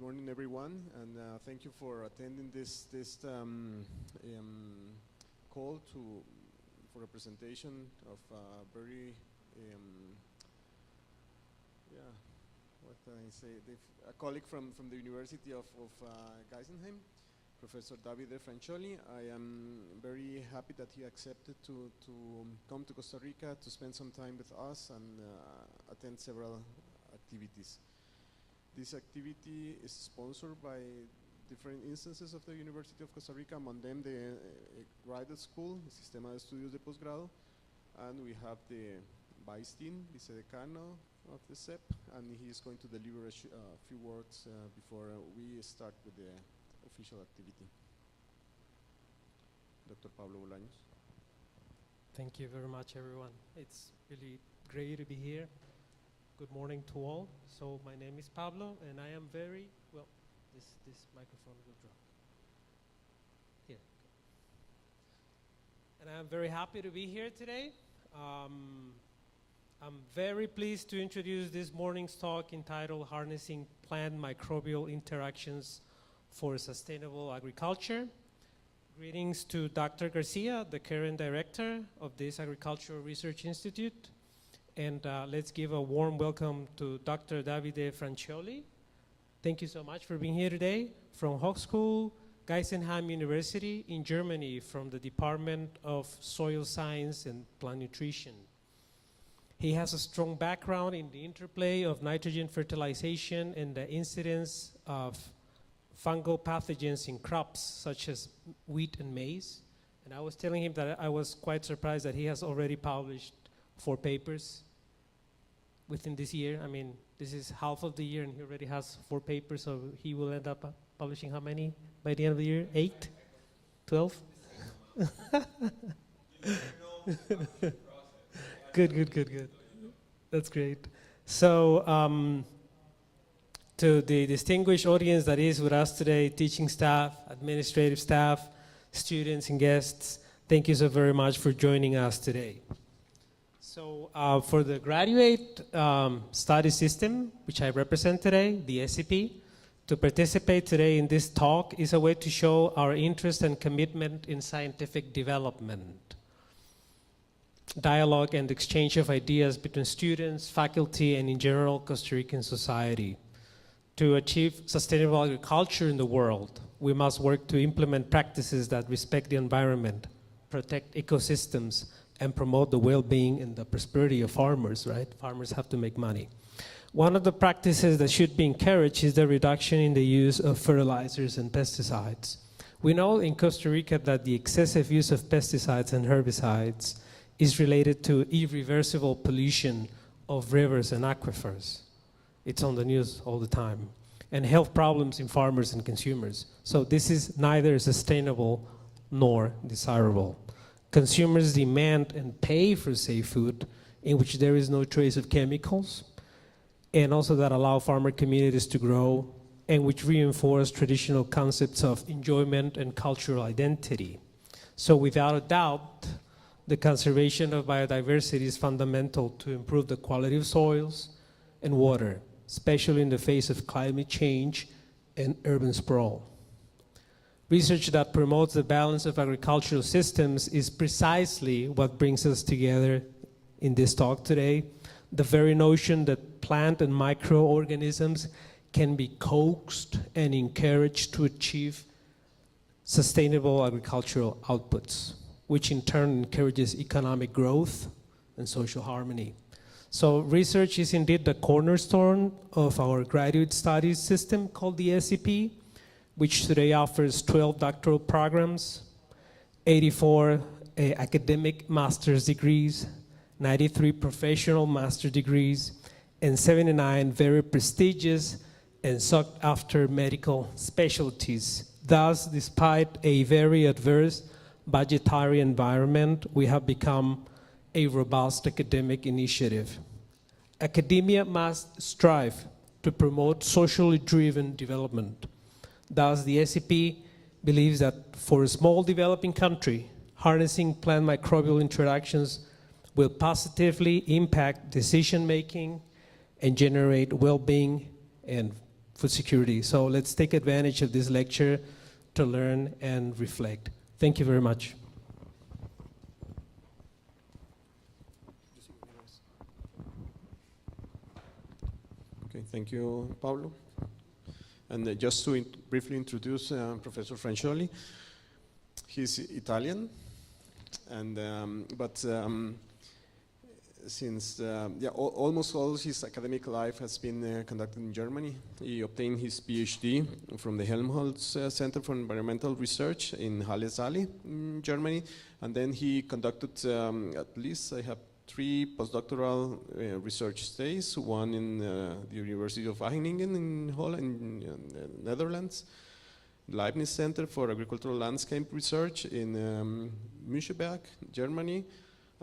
morning, everyone, and thank you for attending this call for a presentation of very what can I say? A colleague from the University of Geisenheim, Professor Davide Francioli. I am very happy that he accepted to come to Costa Rica to spend some time with us and attend several activities. This activity is sponsored by different instances of the University of Costa Rica, among them the graduate school, the Sistema de Estudios de Posgrado, and we have the Vice Dean, Vicedecano of the CEP, and he is going to deliver a few words before we start with the official activity. Dr. Pablo Bolaños. Thank you very much, everyone. It's really great to be here. Good morning to all. So my name is Pablo, and I am very, well, this microphone will drop. Here. And I'm very happy to be here today. I'm very pleased to introduce this morning's talk entitled Harnessing Plant Microbial Interactions for Sustainable Agriculture. Greetings to Dr. Garcia, the current director of this Agricultural Research Institute. And let's give a warm welcome to Dr. Davide Francioli. Thank you so much for being here today from Hochschule, Geisenheim University in Germany, from the Department of Soil Science and Plant Nutrition. He has a strong background in the interplay of nitrogen fertilization and the incidence of fungal pathogens in crops such as wheat and maize. And I was telling him that I was quite surprised that he has already published 4 papers within this year. I mean, this is half of the year and he already has 4 papers, so he will end up publishing how many by the end of the year? 8? 12? Good. That's great. So, to the distinguished audience that is with us today, teaching staff, administrative staff, students and guests, thank you so very much for joining us today. So for the graduate study system, which I represent today, the SCP, to participate today in this talk is a way to show our interest and commitment in scientific development, dialogue and exchange of ideas between students, faculty, and in general Costa Rican society. To achieve sustainable agriculture in the world, we must work to implement practices that respect the environment, protect ecosystems, and promote the well-being and the prosperity of farmers, right? Farmers have to make money. One of the practices that should be encouraged is the reduction in the use of fertilizers and pesticides. We know in Costa Rica that the excessive use of pesticides and herbicides is related to irreversible pollution of rivers and aquifers. It's on the news all the time. And health problems in farmers and consumers. So this is neither sustainable nor desirable. Consumers demand and pay for safe food in which there is no trace of chemicals, and also that allow farmer communities to grow, and which reinforce traditional concepts of enjoyment and cultural identity. So without a doubt, the conservation of biodiversity is fundamental to improve the quality of soils and water, especially in the face of climate change and urban sprawl. Research that promotes the balance of agricultural systems is precisely what brings us together in this talk today. The very notion that plant and microorganisms can be coaxed and encouraged to achieve sustainable agricultural outputs, which in turn encourages economic growth and social harmony. So research is indeed the cornerstone of our graduate studies system called the SCP, which today offers 12 doctoral programs, 84 academic master's degrees, 93 professional master's degrees, and 79 very prestigious and sought-after medical specialties. Thus, despite a very adverse budgetary environment, we have become a robust academic initiative. Academia must strive to promote socially driven development. Thus, the SCP believes that for a small developing country, harnessing plant microbial interactions will positively impact decision-making and generate well-being and food security. So let's take advantage of this lecture to learn and reflect. Thank you very much. Okay, thank you, Pablo. And just to briefly introduce Professor Francioli, he's Italian, and since almost all his academic life has been conducted in Germany. He obtained his PhD from the Helmholtz Center for Environmental Research in Halle-Saale in Germany, and then he conducted at least I have 3 postdoctoral research stays, one in the University of Wageningen in Holland, in Netherlands, Leibniz Center for Agricultural Landscape Research in Müncheberg, Germany,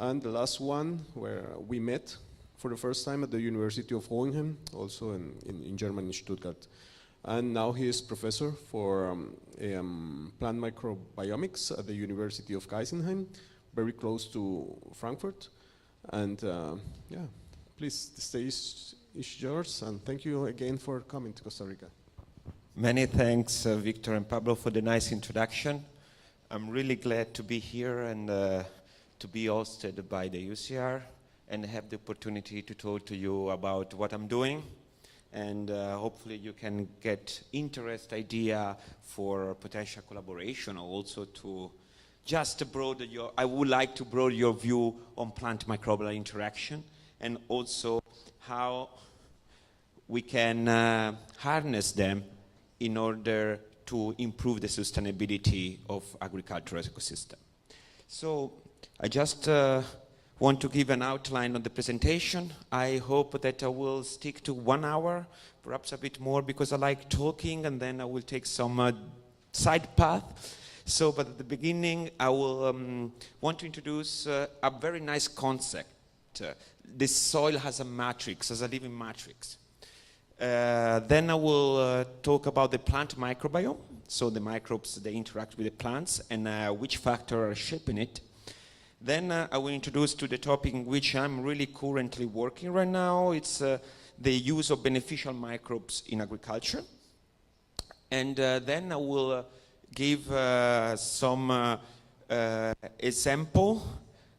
and the last one where we met for the first time at the University of Hohenheim, also in Germany, in Stuttgart. And now he is professor for plant microbiomics at the University of Geisenheim, very close to Frankfurt. And yeah, please, the stage is yours, and thank you again for coming to Costa Rica. Many thanks, Victor and Pablo, for the nice introduction. I'm really glad to be here and to be hosted by the UCR and have the opportunity to talk to you about what I'm doing. And hopefully you can get interest, idea for potential collaboration, or also to just broaden your, I would like to broaden your view on plant microbial interaction, and also how we can harness them in order to improve the sustainability of agricultural ecosystem. So I just want to give an outline of the presentation. I hope that I will stick to 1 hour, perhaps a bit more, because I like talking, and then I will take some side path. So, but at the beginning, I will want to introduce a very nice concept. The soil has a matrix, as a living matrix. Then I will talk about the plant microbiome, so the microbes, they interact with the plants, and which factors are shaping it. Then I will introduce to the topic in which I'm really currently working right now. It's the use of beneficial microbes in agriculture. And then I will give some example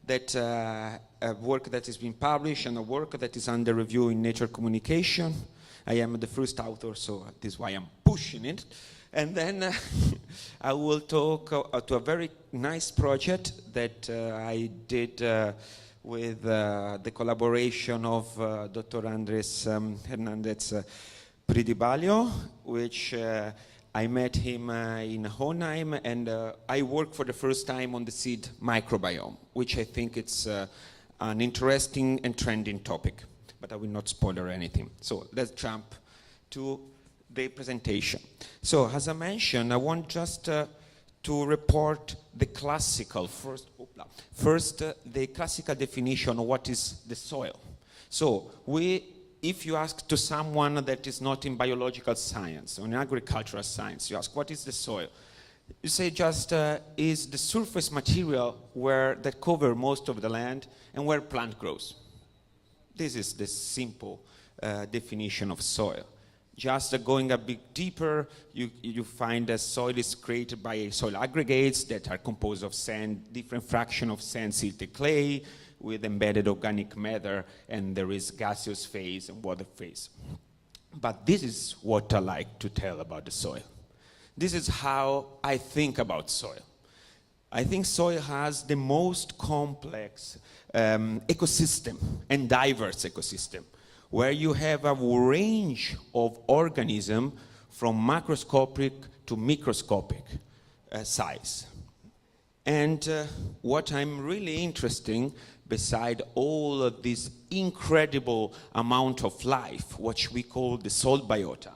that a work that has been published and a work that is under review in Nature Communication. I am the first author, so this is why I'm pushing it. And then I will talk to a very nice project that I did with the collaboration of Dr. Andres Hernandez-Pridiballio, which I met him in Hohenheim, and I worked for the first time on the seed microbiome, which I think it's an interesting and trending topic, but I will not spoiler anything. So let's jump to the presentation. So as I mentioned, I want just to report the classical, the classical definition of what is the soil. So if you ask to someone that is not in biological science or in agricultural science, you ask, what is the soil? You say just is the surface material that cover most of the land and where plant grows. This is the simple definition of soil. Just going a bit deeper, you find that soil is created by soil aggregates that are composed of sand, different fraction of sand, silt, and clay, with embedded organic matter, and there is gaseous phase and water phase. But this is what I like to tell about the soil. This is how I think about soil. I think soil has the most complex ecosystem and diverse ecosystem, where you have a range of organisms from macroscopic to microscopic size. And what I'm really interested, beside all of this incredible amount of life, which we call the soil biota,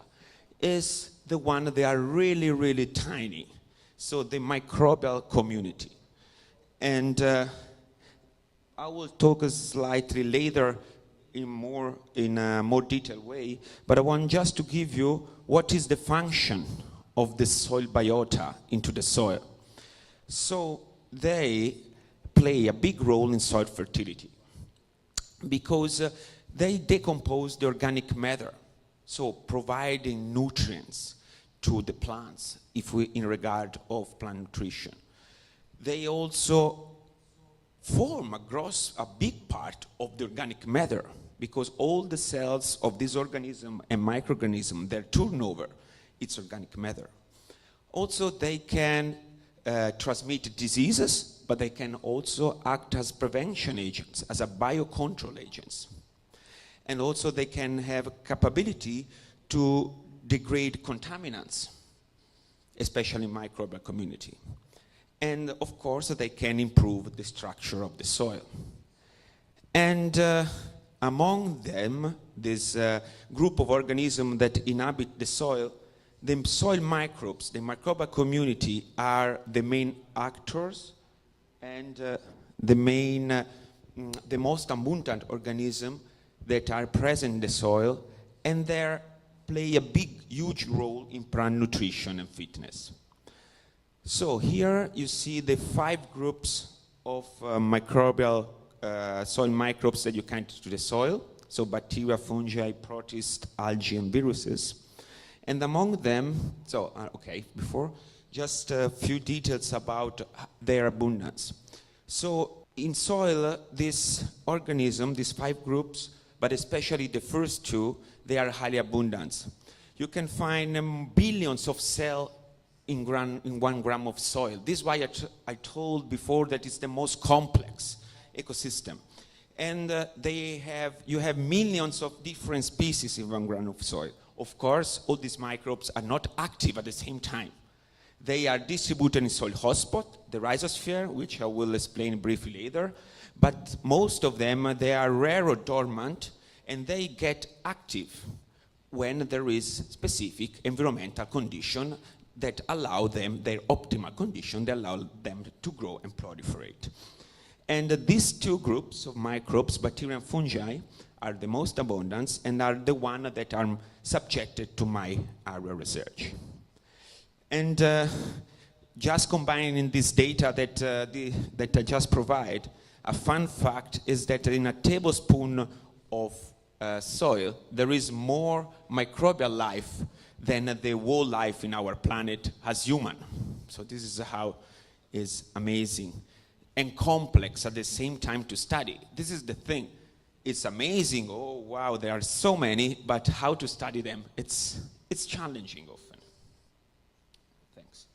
is the one that are really, really tiny. So the microbial community. And I will talk slightly later in a more detailed way, but I want just to give you what is the function of the soil biota into the soil. So they play a big role in soil fertility because they decompose the organic matter. so providing nutrients to the plants in regard of plant nutrition. They also form a big part of the organic matter, because all the cells of this organism and microorganism, their turnover, it's organic matter. Also, they can transmit diseases, but they can also act as prevention agents, as a biocontrol agents. And also they can have a capability to degrade contaminants, especially in microbial community. And of course, they can improve the structure of the soil. And among them, this group of organisms that inhabit the soil microbes, the microbial community, are the main actors and the most abundant organism that are present in the soil, and they play a huge role in plant nutrition and fitness. So here you see the 5 groups of microbial soil microbes that you can enter to the soil. So bacteria, fungi, protists, algae, and viruses. And among them, just a few details about their abundance. So in soil, this organism, these 5 groups, but especially the first 2, they are highly abundant. You can find billions of cells in 1 gram of soil. This is why I told before that it's the most complex ecosystem. And you have millions of different species in 1 gram of soil. Of course, all these microbes are not active at the same time. They are distributed in soil hotspot, the rhizosphere, which I will explain briefly later. But most of them, they are rare or dormant, and they get active when there is specific environmental condition that allow them, their optimal condition, that allow them to grow and proliferate. And these 2 groups of microbes, bacteria and fungi, are the most abundant and are the ones that are subjected to my area research. And just combining this data that I just provide, a fun fact is that in a tablespoon of soil, there is more microbial life than the whole life in our planet as human. So this is how is amazing and complex at the same time to study. This is the thing. It's amazing, oh wow, there are so many, but how to study them, it's challenging often. Thanks.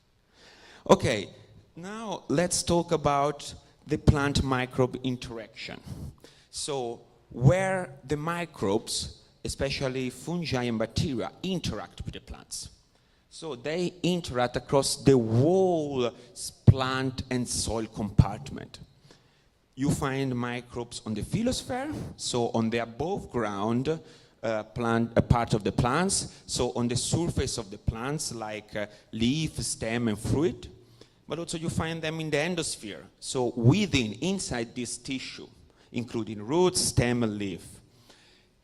Okay, now let's talk about the plant-microbe interaction. So where the microbes, especially fungi and bacteria, interact with the plants. So they interact across the whole plant and soil compartment. You find microbes on the phyllosphere, so on the above ground part of the plants, so on the surface of the plants like leaf, stem, and fruit. But also you find them in the endosphere, so inside this tissue, including roots, stem, and leaf.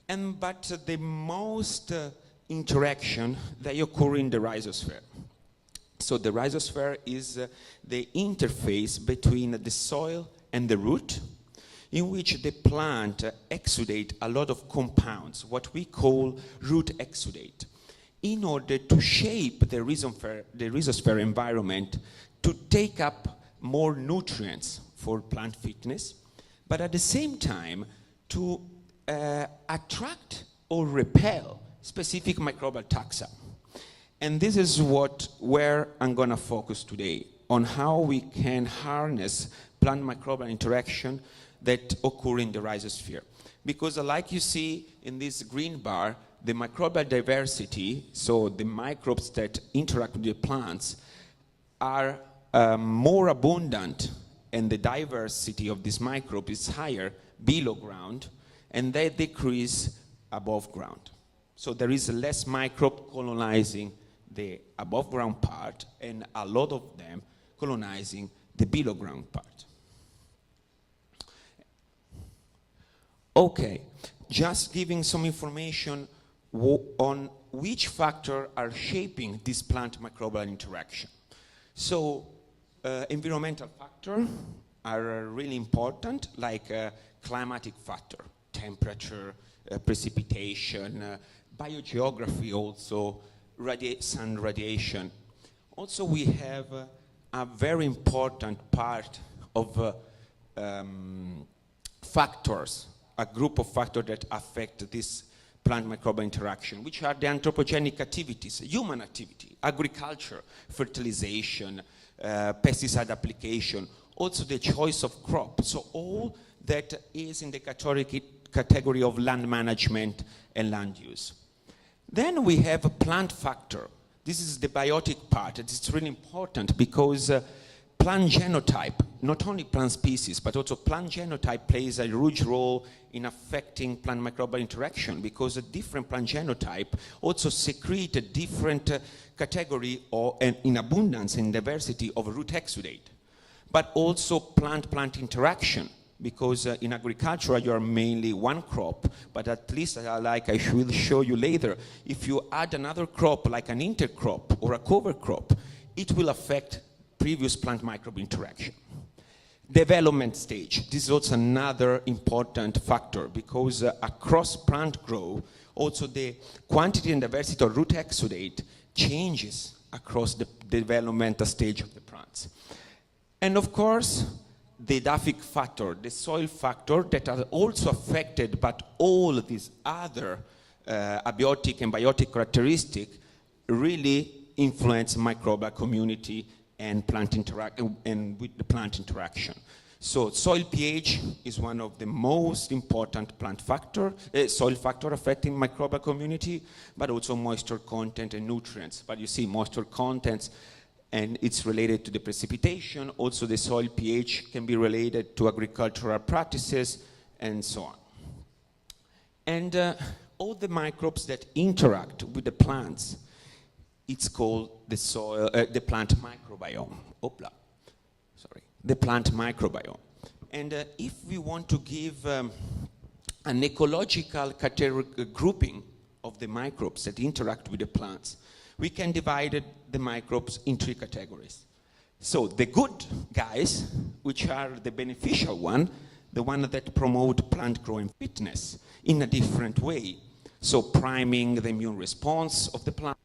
But the most interaction, they occur in the rhizosphere. So the rhizosphere is the interface between the soil and the root, in which the plant exudate a lot of compounds, what we call root exudate, in order to shape the rhizosphere environment to take up more nutrients for plant fitness, but at the same time to attract or repel specific microbial taxa. And this is where I'm going to focus today, on how we can harness plant microbial interaction that occur in the rhizosphere. Because like you see in this green bar, the microbial diversity, so the microbes that interact with the plants, are more abundant, and the diversity of this microbe is higher below ground, and they decrease above ground. So there is less microbe colonizing the above ground part, and a lot of them colonizing the below ground part. Okay, just giving some information on which factors are shaping this plant microbial interaction. So environmental factors are really important, like climatic factor, temperature, precipitation, biogeography also, sun radiation. Also we have a very important part of factors, a group of factors that affect this plant microbial interaction, which are the anthropogenic activities, human activity, agriculture, fertilization, pesticide application, also the choice of crop. So all that is in the category of land management and land use. Then we have a plant factor. This is the biotic part. It's really important because plant genotype, not only plant species, but also plant genotype plays a huge role in affecting plant microbial interaction, because a different plant genotype also secrete a different category or in abundance and diversity of root exudate. But also plant-plant interaction, because in agriculture you are mainly one crop, but at least like I will show you later, if you add another crop like an intercrop or a cover crop, it will affect previous plant microbe interaction. Development stage, this is also another important factor, because across plant growth, also the quantity and diversity of root exudate changes across the developmental stage of the plants. And of course, the edaphic factor, the soil factor, that are also affected, but all these other abiotic and biotic characteristics really influence microbial community and plant interaction and with the plant interaction. So soil pH is one of the most important plant factor, soil factor affecting microbial community, but also moisture content and nutrients. But you see moisture contents, and it's related to the precipitation. Also the soil pH can be related to agricultural practices and so on. And all the microbes that interact with the plants, it's called the soil, the plant microbiome. The plant microbiome. And if we want to give an ecological grouping of the microbes that interact with the plants, we can divide the microbes in three categories. So the good guys, which are the beneficial one, the one that promote plant growing fitness in a different way. So priming the immune response of the plant,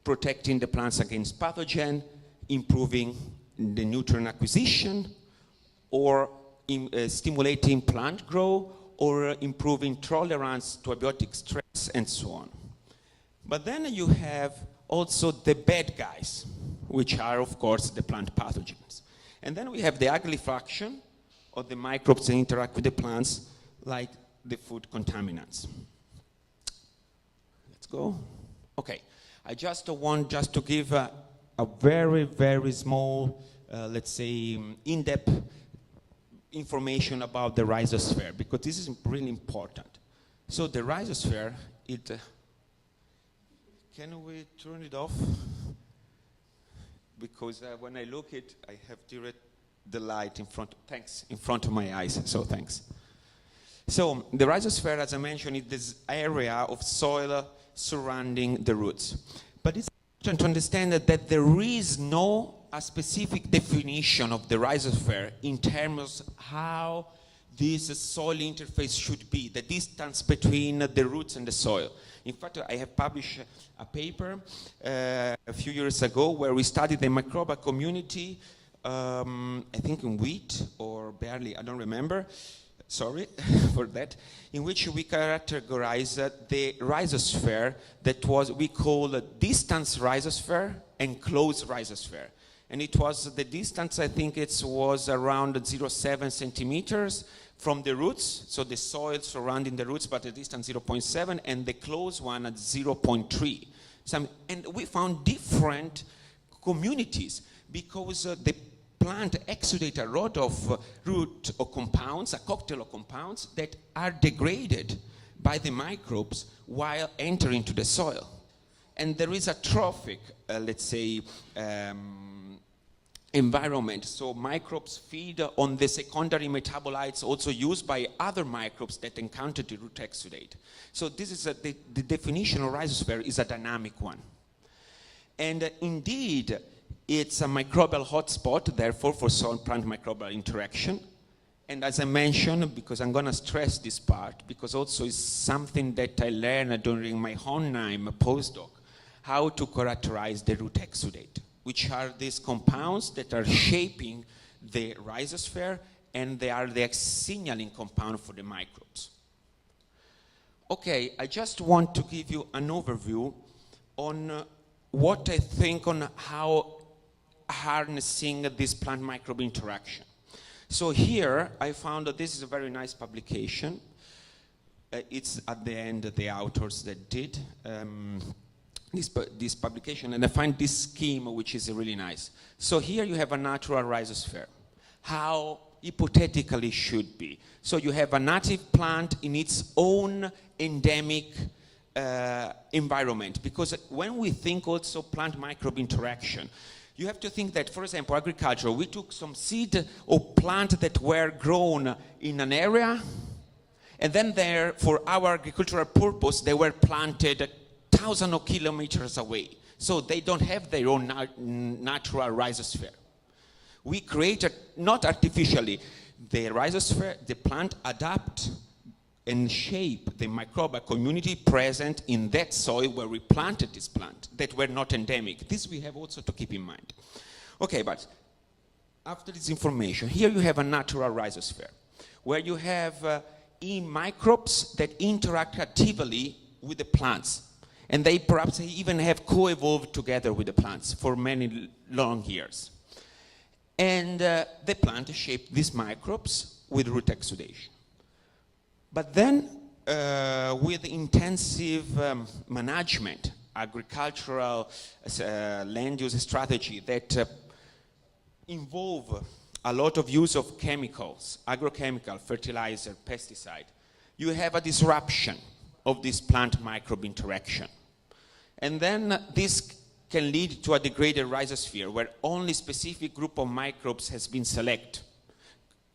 protecting the plants against pathogen, improving the nutrient acquisition, or stimulating plant growth, or improving tolerance to abiotic stress, and so on. But then you have also the bad guys, which are, of course, the plant pathogens. And then we have the ugly fraction of the microbes that interact with the plants, like the food contaminants. Let's go. Okay. I just want to give a very, very small, let's say, in-depth information about the rhizosphere, because this is really important. So the rhizosphere, can we turn it off? Because when I look at it, I have the light in front of my eyes, so thanks. So the rhizosphere, as I mentioned, is this area of soil surrounding the roots. But it's important to understand that there is no a specific definition of the rhizosphere in terms of how this soil interface should be, the distance between the roots and the soil. In fact, I have published a paper a few years ago where we studied the microbial community, I think in wheat or barley, I don't remember. Sorry for that, in which we categorize the rhizosphere that we call a distance rhizosphere and closed rhizosphere. And it was the distance, I think it was around 0.7 centimeters from the roots, so the soil surrounding the roots, but the distance 0.7, and the closed one at 0.3. And we found different communities because the plant exudate a lot of root or compounds, a cocktail of compounds that are degraded by the microbes while entering to the soil. And there is a trophic, let's say, environment. So microbes feed on the secondary metabolites also used by other microbes that encounter the root exudate. So this is the definition of rhizosphere is a dynamic one. And indeed, it's a microbial hotspot, therefore, for soil-plant microbial interaction. And as I mentioned, because I'm going to stress this part, because also it's something that I learned during my Hohenheim postdoc, how to characterize the root exudate, which are these compounds that are shaping the rhizosphere, and they are the signaling compound for the microbes. Okay, I just want to give you an overview on what I think on how harnessing this plant-microbe interaction. So here I found that this is a very nice publication. It's at the end the authors that did this publication, and I find this scheme which is really nice. So here you have a natural rhizosphere, how hypothetically should be. So you have a native plant in its own endemic environment, because when we think also plant-microbe interaction, you have to think that, for example, agriculture, we took some seed or plant that were grown in an area, and then there, for our agricultural purpose, they were planted thousands of kilometers away. So they don't have their own natural rhizosphere. We created, not artificially, the rhizosphere, the plant adapt and shape the microbial community present in that soil where we planted this plant that were not endemic. This we have also to keep in mind. Okay, but after this information, here you have a natural rhizosphere where you have microbes that interact actively with the plants, and they perhaps even have co-evolved together with the plants for many long years. And the plant shaped these microbes with root exudation. But then, with intensive management, agricultural land use strategy that involve a lot of use of chemicals, agrochemical, fertilizer, pesticide, you have a disruption of this plant microbe interaction. And then this can lead to a degraded rhizosphere where only specific group of microbes has been selected.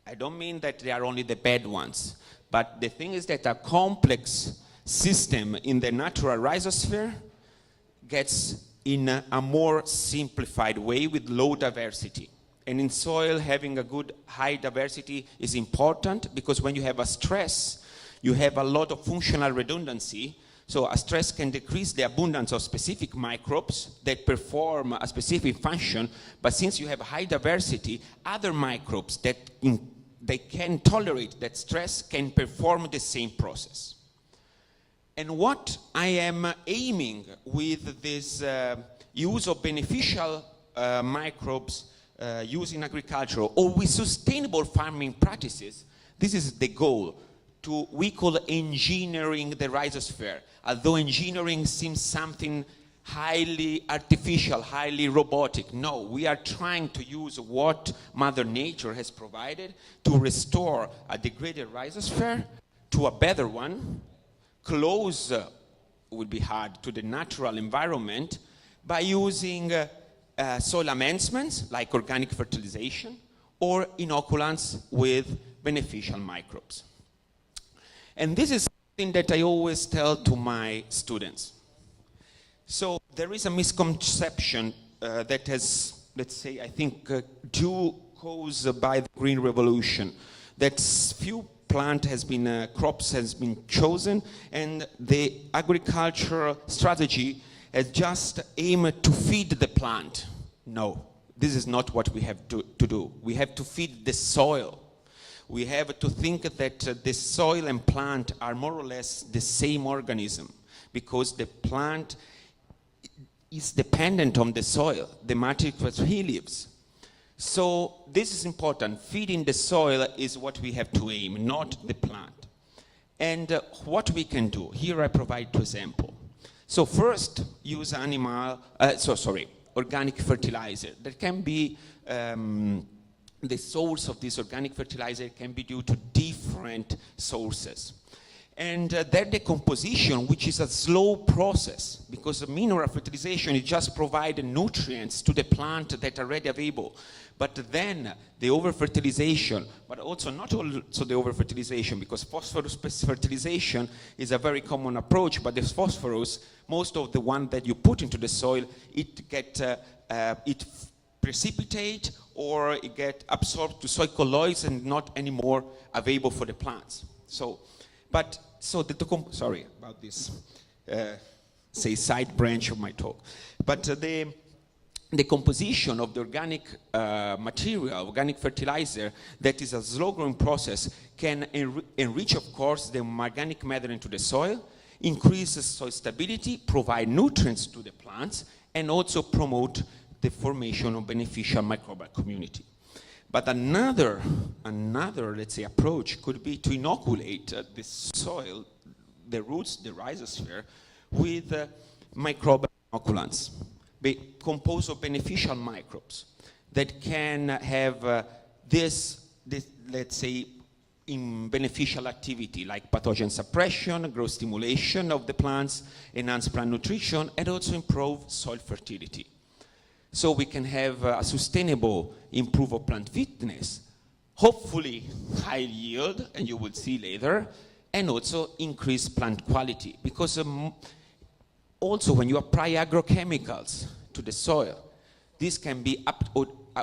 I don't mean that they are only the bad ones, but the thing is that a complex system in the natural rhizosphere gets in a more simplified way with low diversity. And in soil, having a good high diversity is important, because when you have a stress, you have a lot of functional redundancy. So a stress can decrease the abundance of specific microbes that perform a specific function, but since you have high diversity, other microbes that they can tolerate that stress can perform the same process. And what I am aiming with this use of beneficial microbes used in agriculture or with sustainable farming practices, this is the goal. We call engineering the rhizosphere, although engineering seems something highly artificial, highly robotic. No, we are trying to use what Mother Nature has provided to restore a degraded rhizosphere to a better one, close, would be hard, to the natural environment by using soil amendments like organic fertilization or inoculants with beneficial microbes. And this is something that I always tell to my students. So there is a misconception that has, let's say, I think, due caused by the Green Revolution, that few crops has been chosen, and the agricultural strategy has just aimed to feed the plant. No, this is not what we have to do. We have to feed the soil. We have to think that the soil and plant are more or less the same organism, because the plant is dependent on the soil, the matrix where he lives. So this is important. Feeding the soil is what we have to aim, not the plant. And what we can do, here I provide 2 examples. So first, use organic fertilizer. That can be, the source of this organic fertilizer can be due to different sources. And their decomposition, which is a slow process, because mineral fertilization is just providing nutrients to the plant that are already available. But then the over-fertilization, but also not also the over-fertilization, because phosphorus fertilization is a very common approach, but the phosphorus, most of the one that you put into the soil, it precipitate or it get absorbed to soil colloids and not anymore available for the plants. So sorry about this, say side branch of my talk. But the composition of the organic material, organic fertilizer, that is a slow growing process, can enrich, of course, the organic matter into the soil, increase soil stability, provide nutrients to the plants, and also promote the formation of beneficial microbial community. But another, let's say, approach could be to inoculate the soil, the roots, the rhizosphere, with microbial inoculants composed of beneficial microbes that can have this, let's say, in beneficial activity like pathogen suppression, growth stimulation of the plants, enhance plant nutrition, and also improve soil fertility. So we can have a sustainable improvement of plant fitness, hopefully high yield, and you will see later, and also increase plant quality. Because also when you apply agrochemicals to the soil, this can be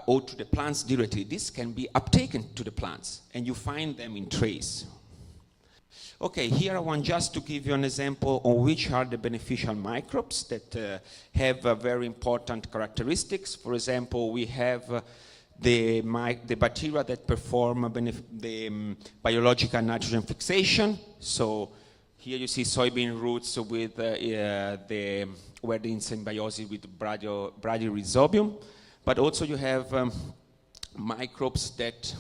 or to the plants directly, this can be uptaken to the plants, and you find them in trays. Okay, here I want just to give you an example on which are the beneficial microbes that have very important characteristics. For example, we have the bacteria that perform the biological nitrogen fixation. So here you see soybean roots with where they're in symbiosis with Bradyrhizobium. But also you have microbes that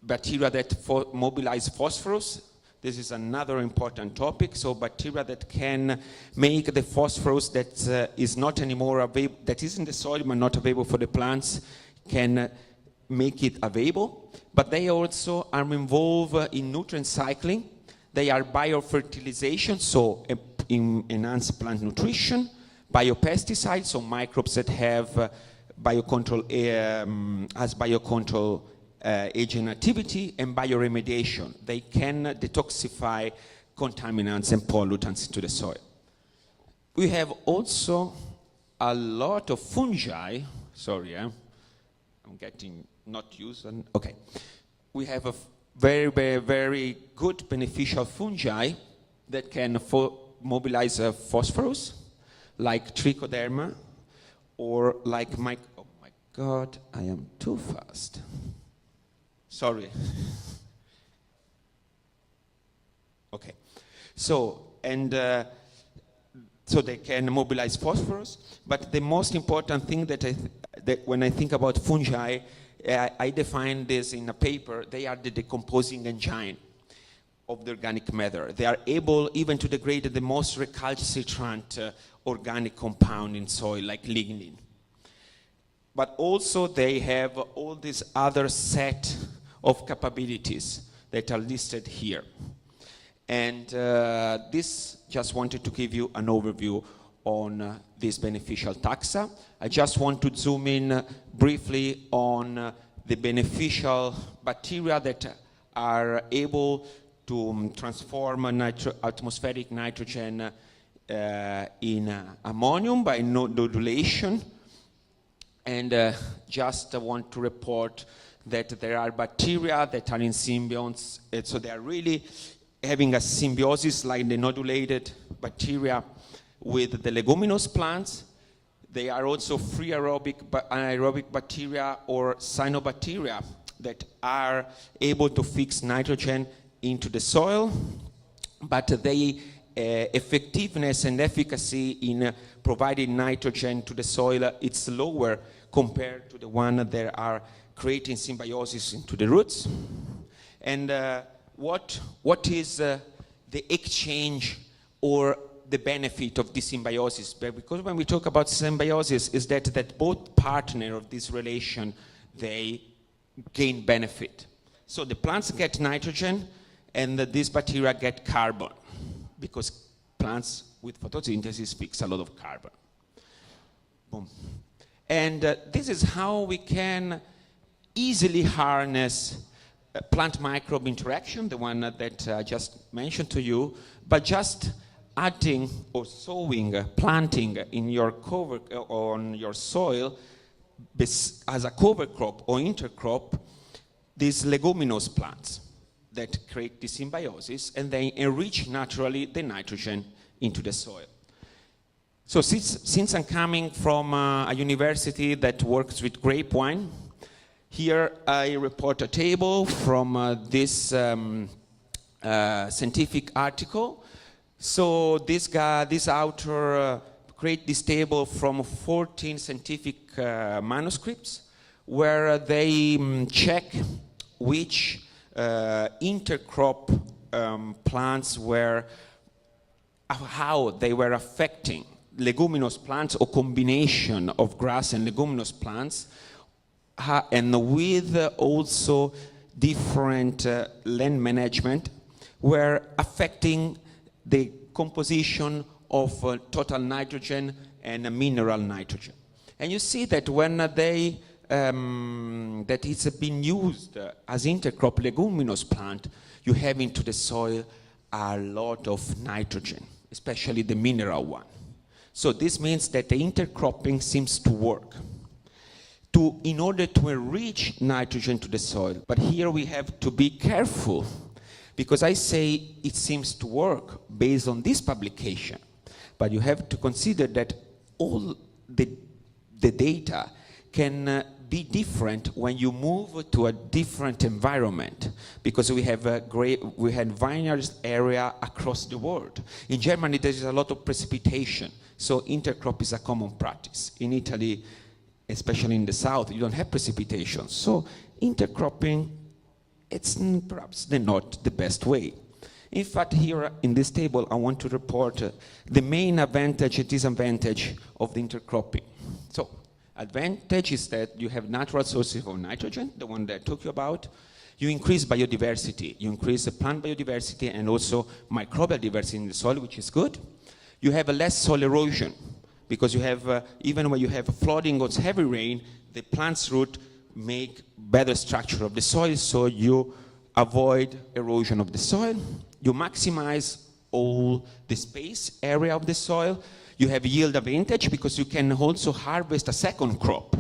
bacteria that mobilize phosphorus. This is another important topic. So bacteria that can make the phosphorus that is not anymore available, that is in the soil but not available for the plants, can make it available. But they also are involved in nutrient cycling. They are biofertilization, so enhance plant nutrition, biopesticides, so microbes that have biocontrol agent activity, and bioremediation. They can detoxify contaminants and pollutants into the soil. We have also a lot of fungi. Sorry, I'm getting not used. Okay. We have a very, very, very good beneficial fungi that can mobilize phosphorus, like trichoderma, or like oh my God, I am too fast. Sorry. Okay. So, so they can mobilize phosphorus, but the most important thing that when I think about fungi, I define this in a paper. They are the decomposing engine of the organic matter. They are able even to degrade the most recalcitrant organic compound in soil, like lignin. But also they have all these other set of capabilities that are listed here. And this just wanted to give you an overview on this beneficial taxa. I just want to zoom in briefly on the beneficial bacteria that are able to transform atmospheric nitrogen in ammonium by nodulation. And just want to report that there are bacteria that are in symbionts, and so they are really having a symbiosis like the nodulated bacteria with the leguminous plants. They are also free anaerobic bacteria or cyanobacteria that are able to fix nitrogen into the soil, but they effectiveness and efficacy in providing nitrogen to the soil, it's lower compared to the one that are creating symbiosis into the roots. And what is the exchange or the benefit of this symbiosis? Because when we talk about symbiosis, is that both partners of this relation, they gain benefit. So the plants get nitrogen and these bacteria get carbon, because plants with photosynthesis fix a lot of carbon. Boom. And this is how we can easily harness plant microbe interaction, the one that I just mentioned to you, but just adding or sowing, planting in your cover on your soil as a cover crop or intercrop these leguminous plants that create this symbiosis, and they enrich naturally the nitrogen into the soil. So since I'm coming from a university that works with grape wine, here I report a table from this scientific article. So this author create this table from 14 scientific manuscripts where they check which intercrop plants were, how they were affecting leguminous plants or combination of grass and leguminous plants, and with also different land management were affecting the composition of total nitrogen and mineral nitrogen. And you see that when they that it's been used as intercrop leguminous plant, you have into the soil a lot of nitrogen, especially the mineral one. So this means that the intercropping seems to work in order to enrich nitrogen to the soil. But here we have to be careful, because I say it seems to work based on this publication, but you have to consider that all the data can be different when you move to a different environment, because we have vineyards area across the world. In Germany, there is a lot of precipitation, so intercrop is a common practice. In Italy, especially in the south, you don't have precipitation, so intercropping, it's perhaps not the best way. In fact, here in this table, I want to report the main advantage and disadvantage of the intercropping. So, advantage is that you have natural sources of nitrogen, the one that I talked about. You increase biodiversity. You increase the plant biodiversity and also microbial diversity in the soil, which is good. You have a less soil erosion, because you have, even when you have flooding or heavy rain, the plant's root make better structure of the soil, so you avoid erosion of the soil. You maximize all the space area of the soil. You have yield advantage because you can also harvest a second crop.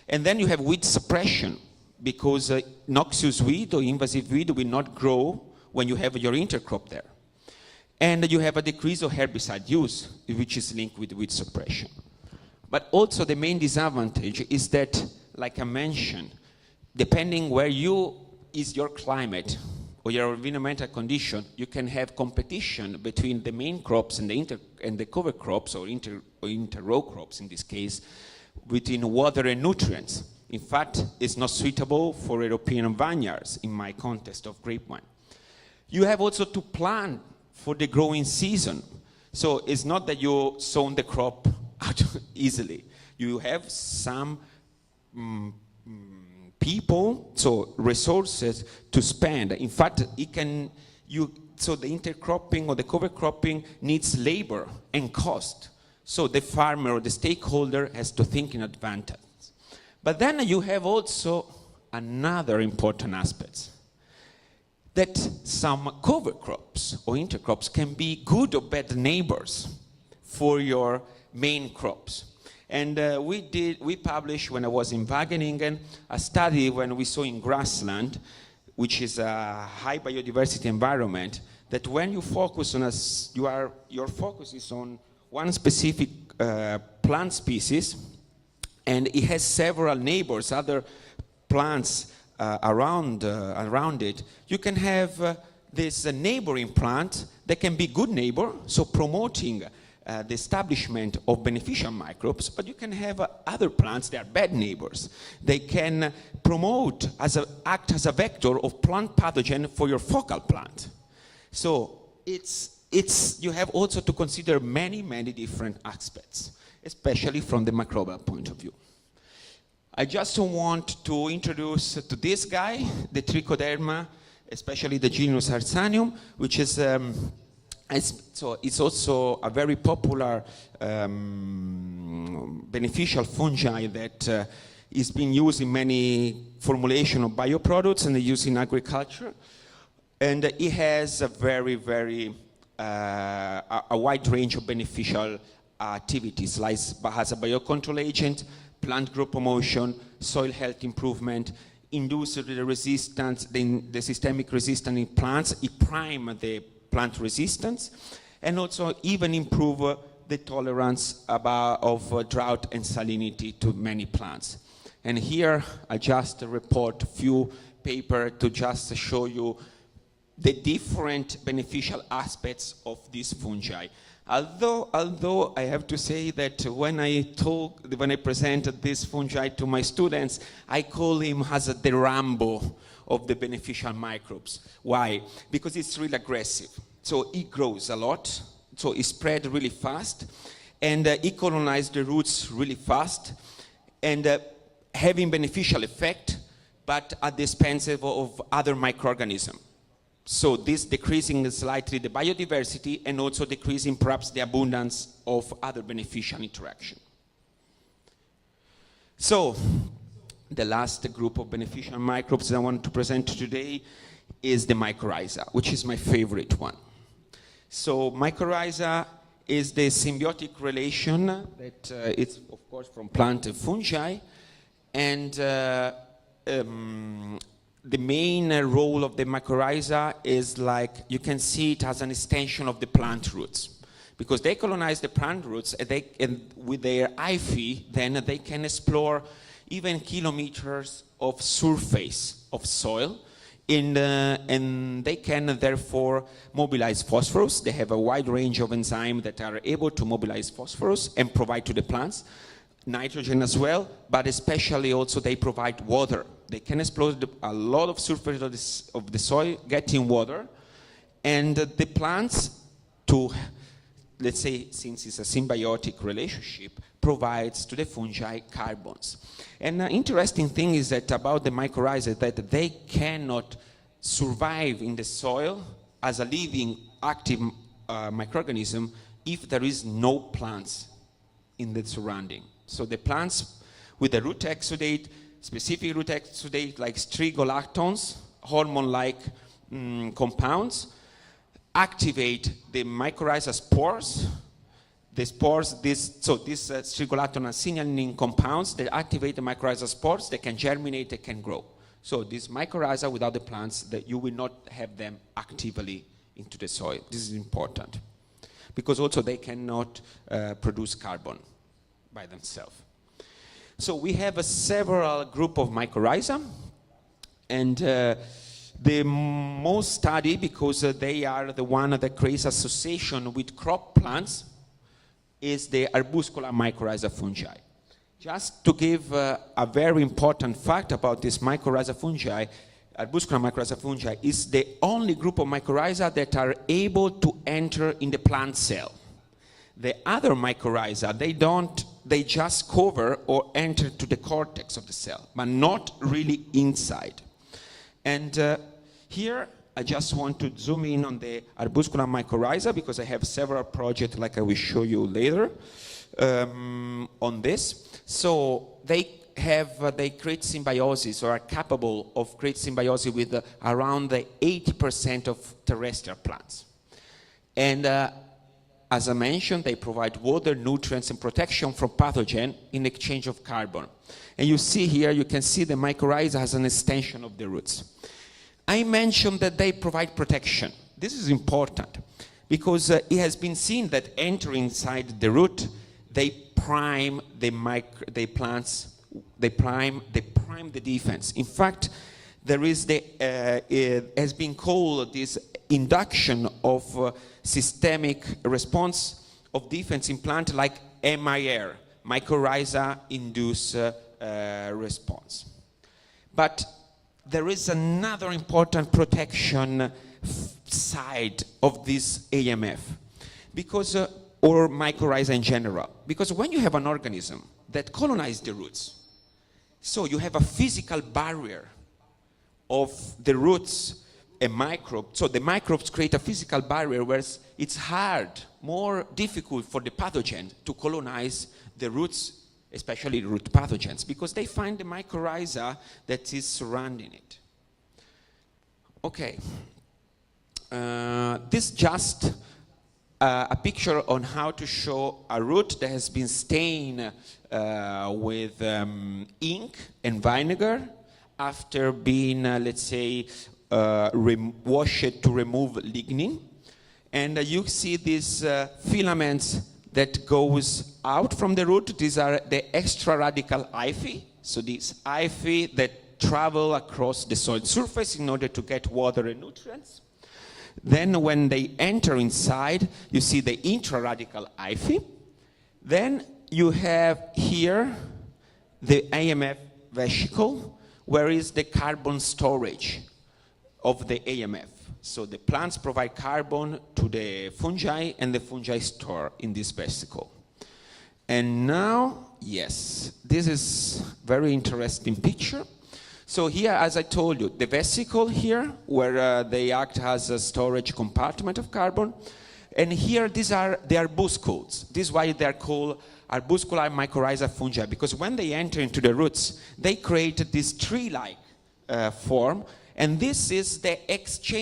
And then you have weed suppression, because noxious weed or invasive weed will not grow when you have your intercrop there. And you have a decrease of herbicide use, which is linked with weed suppression. But also the main disadvantage is that, like I mentioned, depending where is your climate or your environmental condition, you can have competition between the main crops and the cover crops, or inter-row crops in this case, between water and nutrients. In fact, it's not suitable for European vineyards in my context of grape wine. You have also to plan for the growing season. So it's not that you sow the crop out easily. You have some people, so resources to spend. In fact, so the intercropping or the cover cropping needs labor and cost. So the farmer or the stakeholder has to think in advance. But then you have also another important aspect, that some cover crops or intercrops can be good or bad neighbors for your main crops. And we published, when I was in Wageningen, a study when we saw in grassland, which is a high biodiversity environment, that when you focus on your focus is on one specific plant species, and it has several neighbors, other plants around it, you can have this neighboring plant that can be good neighbor, so promoting the establishment of beneficial microbes, but you can have other plants that are bad neighbors. They can promote, act as a vector of plant pathogen for your focal plant. So you have also to consider many, many different aspects, especially from the microbial point of view. I just want to introduce to this guy, the trichoderma, especially the genus Arsanium, which is it's also a very popular beneficial fungi that is being used in many formulation of bioproducts and used in agriculture. And it has a very, very a wide range of beneficial activities, like as a biocontrol agent, plant growth promotion, soil health improvement, induce the resistance, the systemic resistance in plants, it prime the plant resistance, and also even improve the tolerance of drought and salinity to many plants. And here I just report a few papers to just show you the different beneficial aspects of these fungi. Although I have to say that when I presented this fungi to my students, I call him as the Rambo of the beneficial microbes. Why? Because it's really aggressive. So it grows a lot, so it spread really fast, and it colonizes the roots really fast, and having beneficial effect, but at the expense of other microorganisms. So this decreasing slightly the biodiversity and also decreasing perhaps the abundance of other beneficial interaction. So the last group of beneficial microbes that I want to present today is the mycorrhiza, which is my favorite one. So mycorrhiza is the symbiotic relation that it's of course from plant and fungi, and the main role of the mycorrhiza is, like you can see, it as an extension of the plant roots, because they colonize the plant roots, and with their hyphae then they can explore even kilometers of surface of soil, and they can therefore mobilize phosphorus. They have a wide range of enzymes that are able to mobilize phosphorus and provide to the plants, nitrogen as well, but especially also they provide water. They can explore a lot of surface of the soil, getting water, and the plants, to, let's say, since it's a symbiotic relationship, provides to the fungi carbons. And an interesting thing is that about the mycorrhiza, that they cannot survive in the soil as a living, active microorganism if there is no plants in the surrounding. So the plants with the root exudate, specific root exudate like strigogalactones, hormone-like compounds, activate the mycorrhiza spores. The spores, these strigogalactone and signaling compounds, they activate the mycorrhiza spores, they can germinate, they can grow. So these mycorrhiza, without the plants, that you will not have them actively into the soil. This is important, because also they cannot produce carbon by themselves. So we have a several group of mycorrhiza, and the most studied, because they are the one that creates association with crop plants, is the arbuscular mycorrhiza fungi. Just to give a very important fact about this mycorrhiza fungi, arbuscular mycorrhiza fungi is the only group of mycorrhiza that are able to enter in the plant cell. The other mycorrhiza, they just cover or enter to the cortex of the cell, but not really inside. And here I just want to zoom in on the arbuscular mycorrhiza, because I have several projects, like I will show you later, on this. So they create symbiosis, or are capable of create symbiosis with around 80% of terrestrial plants. And as I mentioned, they provide water, nutrients, and protection from pathogen in exchange of carbon. And you see here, you can see the mycorrhiza has an extension of the roots. I mentioned that they provide protection. This is important, because it has been seen that entering inside the root, they prime the defense. In fact, there is it has been called this induction of systemic response of defense in plant, like MIR, mycorrhiza-induced response. But there is another important protection side of this AMF, because, or mycorrhiza in general, because when you have an organism that colonizes the roots, so you have a physical barrier of the roots, a microbe. So the microbes create a physical barrier where it's hard, more difficult for the pathogen to colonize the roots, especially root pathogens, because they find the mycorrhiza that is surrounding it. Okay, this just a picture on how to show a root that has been stained with ink and vinegar after being, let's say, washed to remove lignin. And you see these filaments that goes out from the root. These are the extra radical hyphae. So these hyphae that travel across the soil surface in order to get water and nutrients. Then when they enter inside, you see the intraradical hyphae. Then you have here the AMF vesicle, where is the carbon storage of the AMF. So the plants provide carbon to the fungi, and the fungi store in this vesicle. And now, yes, this is very interesting picture. So here, as I told you, the vesicle here, where they act as a storage compartment of carbon. And here, they are arbuscules. This is why they are called arbuscular mycorrhiza fungi, because when they enter into the roots, they create this tree-like form. And this is the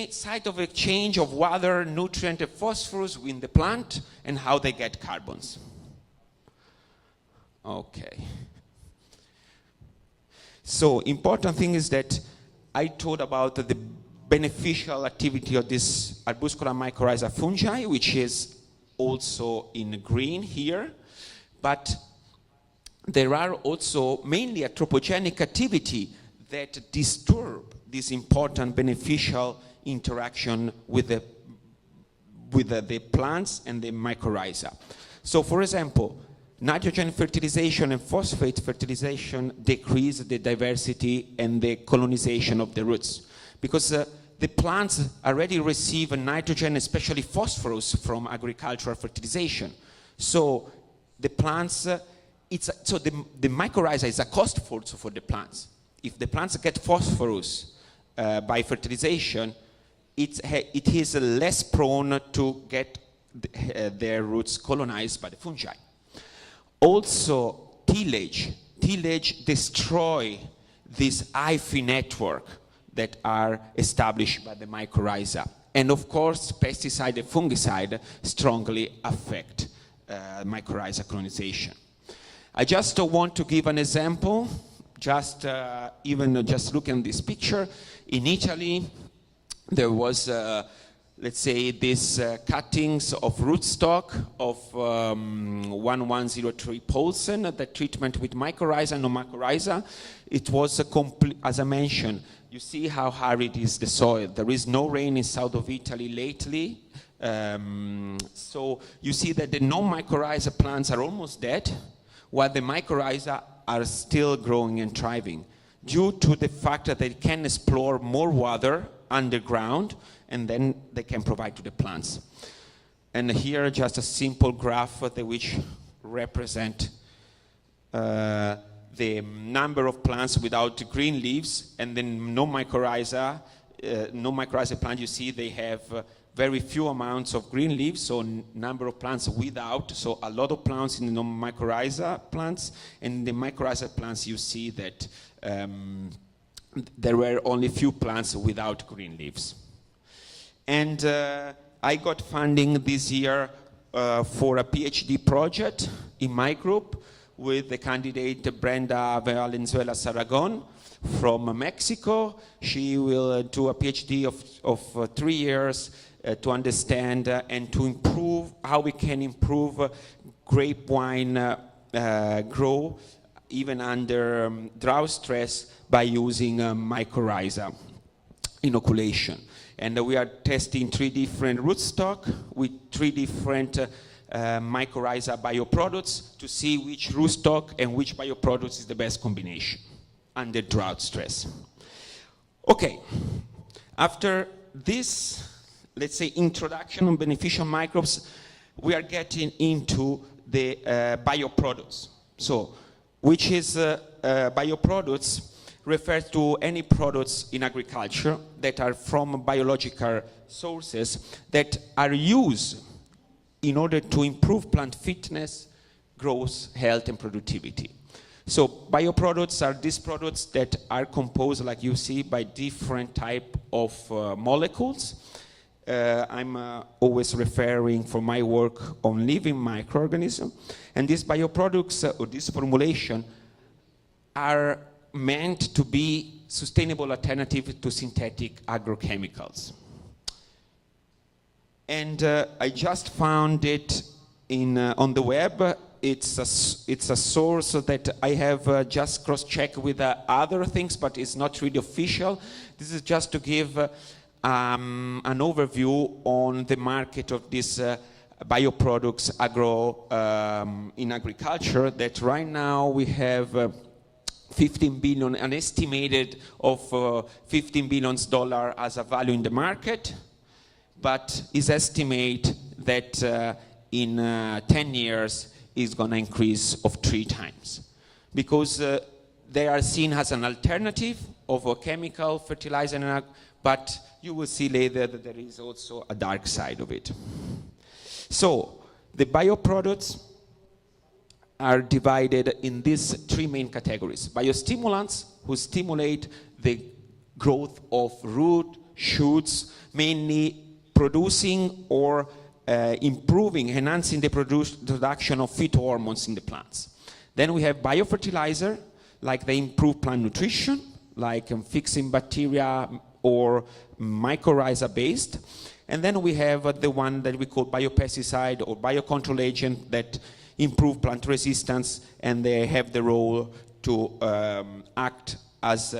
site of exchange of water, nutrient, and phosphorus within the plant, and how they get carbons. Okay. So, important thing is that I told about the beneficial activity of this arbuscular mycorrhiza fungi, which is also in green here. But there are also mainly anthropogenic activity that disturb this important beneficial interaction with the plants and the mycorrhiza. So, for example, nitrogen fertilization and phosphate fertilization decrease the diversity and the colonization of the roots, because the plants already receive nitrogen, especially phosphorus, from agricultural fertilization. So the plants, the mycorrhiza is a cost also for the plants. If the plants get phosphorus by fertilization, it is less prone to get their roots colonized by the fungi. Also, tillage destroy this hyphae network that are established by the mycorrhiza. And of course, pesticide and fungicide strongly affect mycorrhiza colonization. I just want to give an example, just looking at this picture. In Italy, there was, let's say, these cuttings of rootstock of 1103 Poulsen, the treatment with mycorrhiza and no-mycorrhiza. It was a complete, as I mentioned, you see how arid is the soil. There is no rain in south of Italy lately. So you see that the no-mycorrhiza plants are almost dead, while the mycorrhiza are still growing and thriving, due to the fact that they can explore more water underground, and then they can provide to the plants. And here just a simple graph which represent the number of plants without green leaves, and then no mycorrhiza plant, you see they have very few amounts of green leaves, so number of plants without, so a lot of plants in the no-mycorrhiza plants, and the mycorrhiza plants you see that there were only few plants without green leaves. And I got funding this year for a PhD project in my group with the candidate Brenda Valenzuela-Saragon from Mexico. She will do a PhD of 3 years to understand and to improve how we can improve grape wine grow even under drought stress by using mycorrhiza inoculation. And we are testing 3 different rootstock with 3 different mycorrhiza bioproducts to see which rootstock and which bioproducts is the best combination under drought stress. Okay, after this, let's say, introduction on beneficial microbes, we are getting into the bioproducts. So, which is bioproducts refers to any products in agriculture that are from biological sources that are used in order to improve plant fitness, growth, health, and productivity. So bioproducts are these products that are composed, like you see, by different type of molecules, I'm always referring for my work on living microorganisms. And these bioproducts or this formulation are meant to be sustainable alternative to synthetic agrochemicals. And I just found it on the web. It's a source that I have just cross-checked with other things, but it's not really official. This is just to give an overview on the market of these bioproducts in agriculture, that right now we have 15 billion, an estimated of $15 billion as a value in the market, but is estimated that in 10 years is going to increase of 3 times, because they are seen as an alternative of a chemical fertilizer, but you will see later that there is also a dark side of it. So the bioproducts are divided in these 3 main categories. Biostimulants, who stimulate the growth of root, shoots, mainly producing or improving, enhancing the production of phytohormones in the plants. Then we have biofertilizer, like they improve plant nutrition, like fixing bacteria or mycorrhiza based. And then we have the one that we call biopesticide or biocontrol agent that improve plant resistance, and they have the role to act as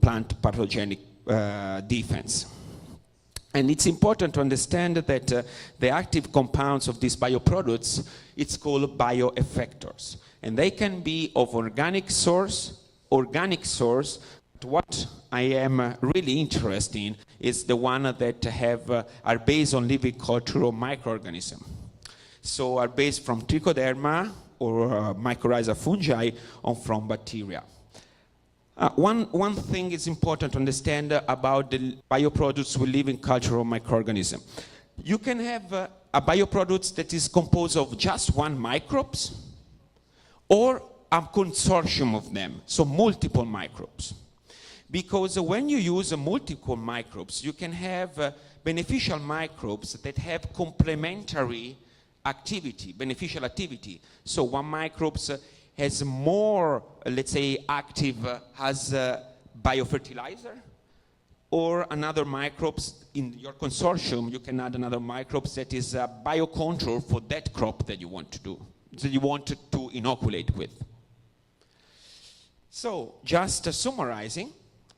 plant pathogenic defense. And it's important to understand that the active compounds of these bioproducts, it's called bioeffectors. And they can be of organic source. What I am really interested in is the one that are based on living cultural microorganisms. So are based from trichoderma or mycorrhiza fungi or from bacteria. One thing is important to understand about the bioproducts with living cultural microorganism. You can have a bioproduct that is composed of just 1 microbes or a consortium of them, so multiple microbes. Because when you use multiple microbes, you can have beneficial microbes that have complementary activity, beneficial activity. So 1 microbe has more, let's say, active as a biofertilizer, or another microbes in your consortium, you can add another microbes that is a biocontrol for that crop that you want to do, that you want to inoculate with. So, just summarizing,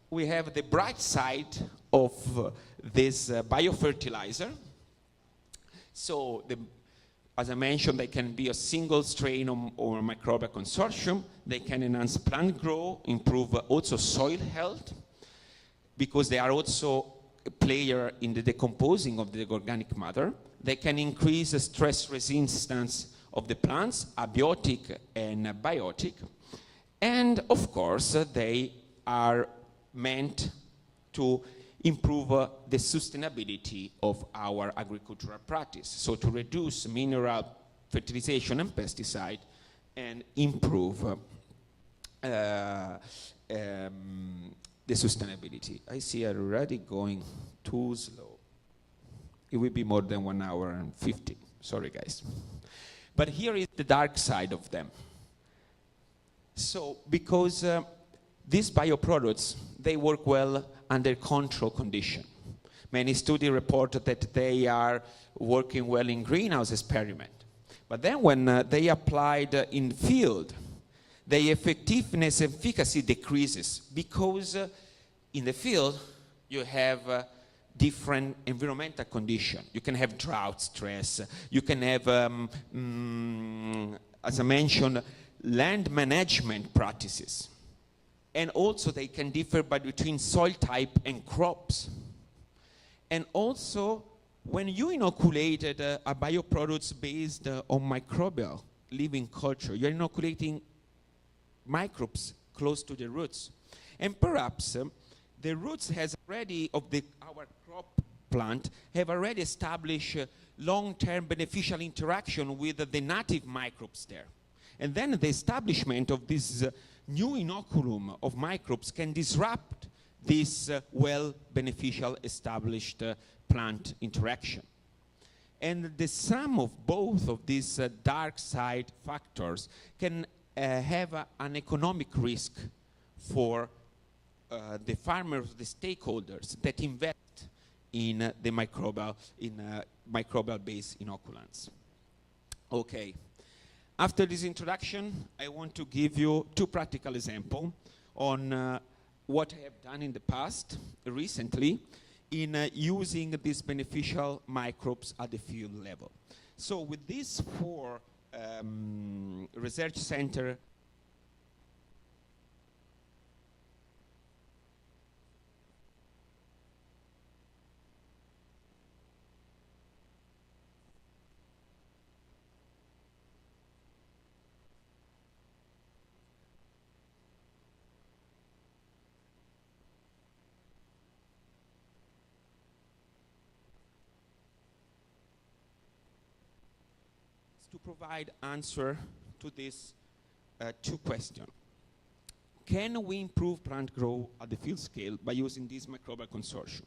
we have the bright side of this biofertilizer. So, as I mentioned, they can be a single strain or a microbial consortium. They can enhance plant growth, improve also soil health, because they are also a player in the decomposing of the organic matter. They can increase the stress resistance of the plants, abiotic and biotic. And of course, they are meant to improve the sustainability of our agricultural practice. So to reduce mineral fertilization and pesticide and improve the sustainability. I see I'm already going too slow. It will be more than 1 hour and 50. Sorry, guys. But here is the dark side of them. So because these bioproducts, they work well under control condition. Many studies report that they are working well in greenhouse experiment. But then when they applied in field, the effectiveness and efficacy decreases, because in the field you have different environmental conditions. You can have drought stress, you can have, as I mentioned, land management practices. And also they can differ between soil type and crops. And also, when you inoculated a bioproducts based on microbial living culture, you're inoculating microbes close to the roots. And perhaps the roots has already, our crop plant, have already established long-term beneficial interaction with the native microbes there. And then the establishment of this new inoculum of microbes can disrupt this well beneficial established plant interaction. And the sum of both of these dark side factors can have an economic risk for the farmers, the stakeholders that invest in the microbial-based inoculants. Okay. After this introduction, I want to give you two practical examples on what I have done in the past, recently, in using these beneficial microbes at the field level. So with these four research center to provide answer to these two questions. Can we improve plant growth at the field scale by using this microbial consortium?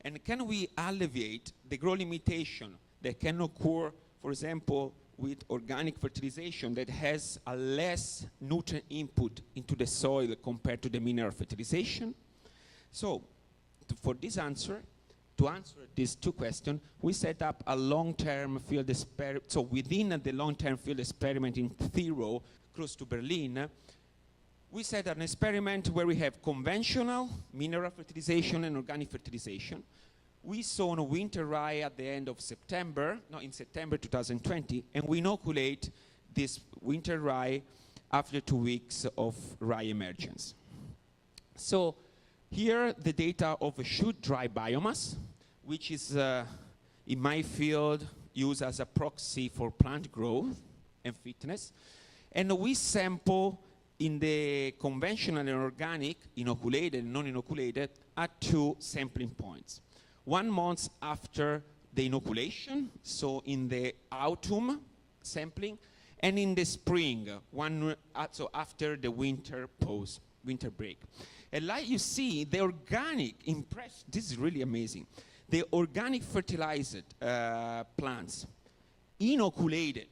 And can we alleviate the growth limitation that can occur, for example, with organic fertilization that has a less nutrient input into the soil compared to the mineral fertilization? So, for this answer, to answer these two questions, we set up a long-term field experiment. So within the long-term field experiment in 𝗲𝗏, close to Berlin, we set an experiment where we have conventional mineral fertilization and organic fertilization. We sown winter rye at the end of September, in September 2020, and we inoculate this winter rye after 2 weeks of rye emergence. So here the data of a shoot dry biomass, which is in my field used as a proxy for plant growth and fitness. And we sample in the conventional and organic, inoculated and non-inoculated, at 2 sampling points. 1 month after the inoculation, so in the autumn sampling, and in the spring, so after the winter break. And like you see, the organic, this is really amazing. The organic fertilized plants inoculated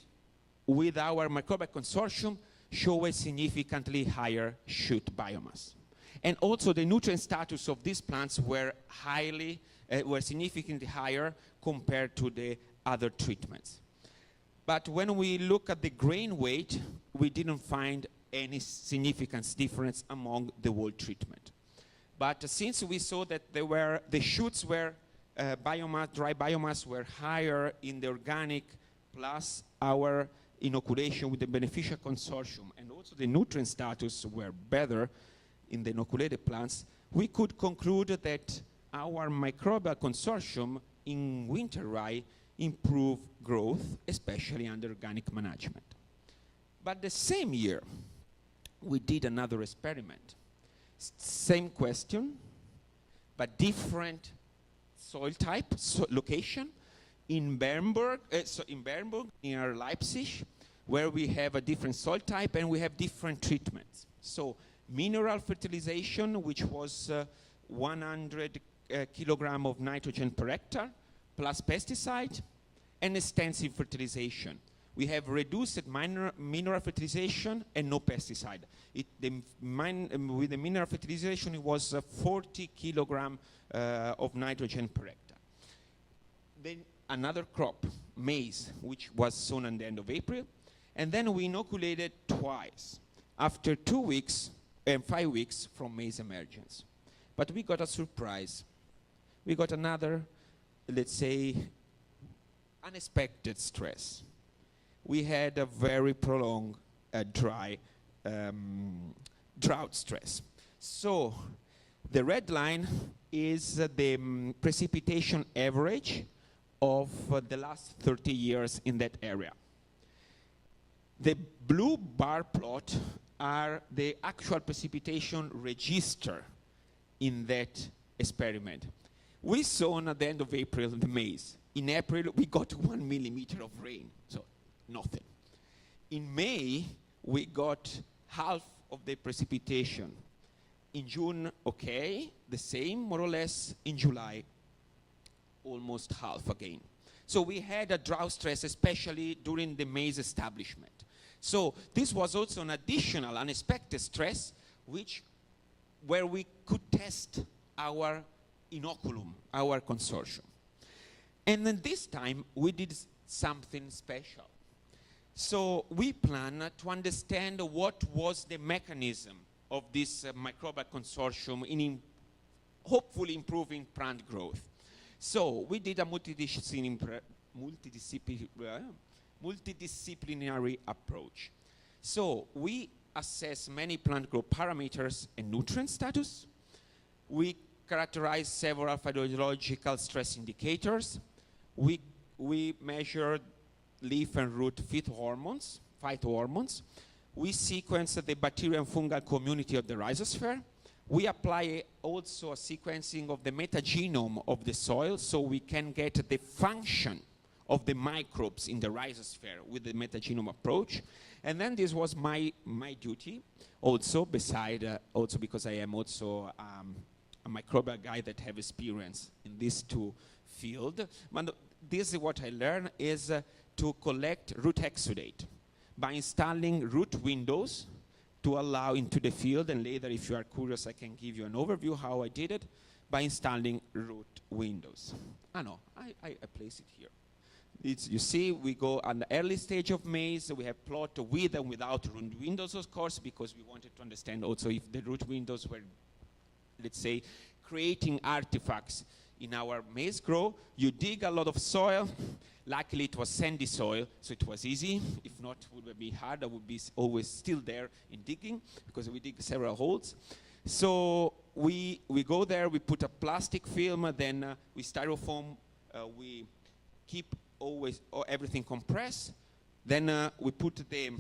with our microbial consortium show a significantly higher shoot biomass. And also the nutrient status of these plants were significantly higher compared to the other treatments. But when we look at the grain weight, we didn't find any significant difference among the whole treatment. But since we saw that the shoots were dry biomass were higher in the organic, plus our inoculation with the beneficial consortium, and also the nutrient status were better in the inoculated plants, we could conclude that our microbial consortium in winter rye improved growth, especially under organic management. But the same year, we did another experiment. Same question, but different soil type, location, in Bernburg, near Leipzig, where we have a different soil type and we have different treatments. So mineral fertilization, which was 100 kilogram of nitrogen per hectare, plus pesticide, and extensive fertilization. We have reduced mineral fertilization and no pesticide. With the mineral fertilization, it was 40 kilogram of nitrogen per hectare. Then another crop, maize, which was sown at the end of April. And then we inoculated twice, after 2 weeks and 5 weeks from maize emergence. But we got a surprise. We got another, let's say, unexpected stress. We had a very prolonged drought stress. So the red line is the precipitation average of the last 30 years in that area. The blue bar plot are the actual precipitation register in that experiment. We sown at the end of April the maize. In April, we got 1 millimeter of rain, so nothing. In May, we got half of the precipitation. In June, okay, the same, more or less. In July, almost half again. So we had a drought stress, especially during the maize establishment. So this was also an additional unexpected stress, where we could test our inoculum, our consortium. And then this time, we did something special. So we plan to understand what was the mechanism of this microbial consortium in hopefully improving plant growth. So we did a multidisciplinary approach. So we assess many plant growth parameters and nutrient status. We characterize several phytological stress indicators. We measure leaf and root phytohormones. We sequence the bacterial and fungal community of the rhizosphere. We apply also a sequencing of the metagenome of the soil, so we can get the function of the microbes in the rhizosphere with the metagenome approach. And then this was my duty, also, also because I am also a microbial guy that have experience in these two fields. But this is what I learned, is to collect root exudate by installing root windows to allow into the field, and later, if you are curious, I can give you an overview how I did it, by installing root windows. No, I place it here. You see, we go on the early stage of maize, we have plot with and without root windows, of course, because we wanted to understand also if the root windows were, let's say, creating artifacts in our maize grow. You dig a lot of soil. Luckily, it was sandy soil, so it was easy. If not, it would be hard. I would be always still there in digging, because we dig several holes. So we go there, we put a plastic film, then we styrofoam, we keep always everything compressed. Then we put the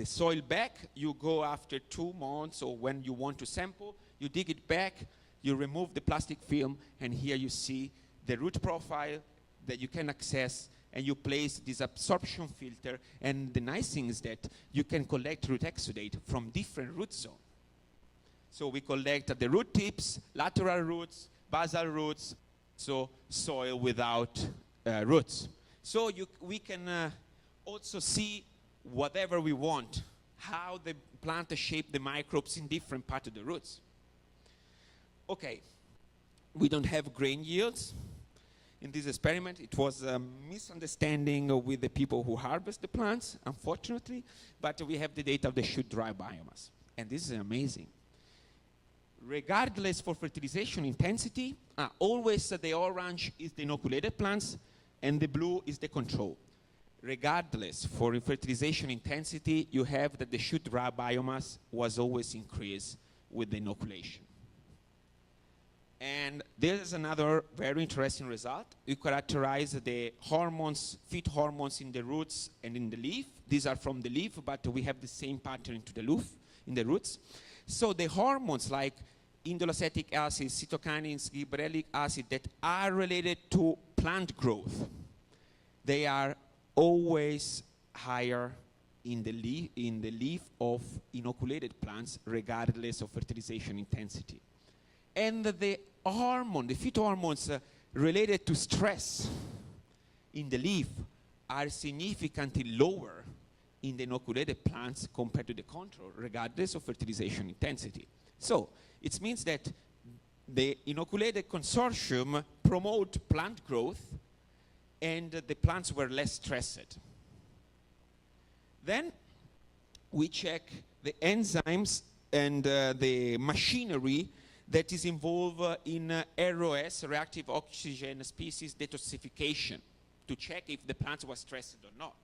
soil back. You go after 2 months, or when you want to sample, you dig it back, you remove the plastic film, and here you see the root profile that you can access, and you place this absorption filter. And the nice thing is that you can collect root exudate from different root zones. So we collect the root tips, lateral roots, basal roots, so soil without roots. So we can also see whatever we want, how the plant shape the microbes in different parts of the roots. Okay, we don't have grain yields. In this experiment, it was a misunderstanding with the people who harvest the plants, unfortunately, but we have the data of the shoot dry biomass. And this is amazing. Regardless for fertilization intensity, always the orange is the inoculated plants and the blue is the control. Regardless for fertilization intensity, you have that the shoot dry biomass was always increased with the inoculation. And this is another very interesting result. We characterize the hormones, feed hormones in the roots and in the leaf. These are from the leaf, but we have the same pattern to the leaf, in the roots. So the hormones like indolacetic acid, cytokinins, gibberellic acid that are related to plant growth, they are always higher in the leaf of inoculated plants, regardless of fertilization intensity. And the hormone, the phytohormones related to stress in the leaf are significantly lower in the inoculated plants compared to the control, regardless of fertilization intensity. So it means that the inoculated consortium promote plant growth, and the plants were less stressed. Then we check the enzymes and the machinery that is involved in ROS, reactive oxygen species detoxification, to check if the plant was stressed or not.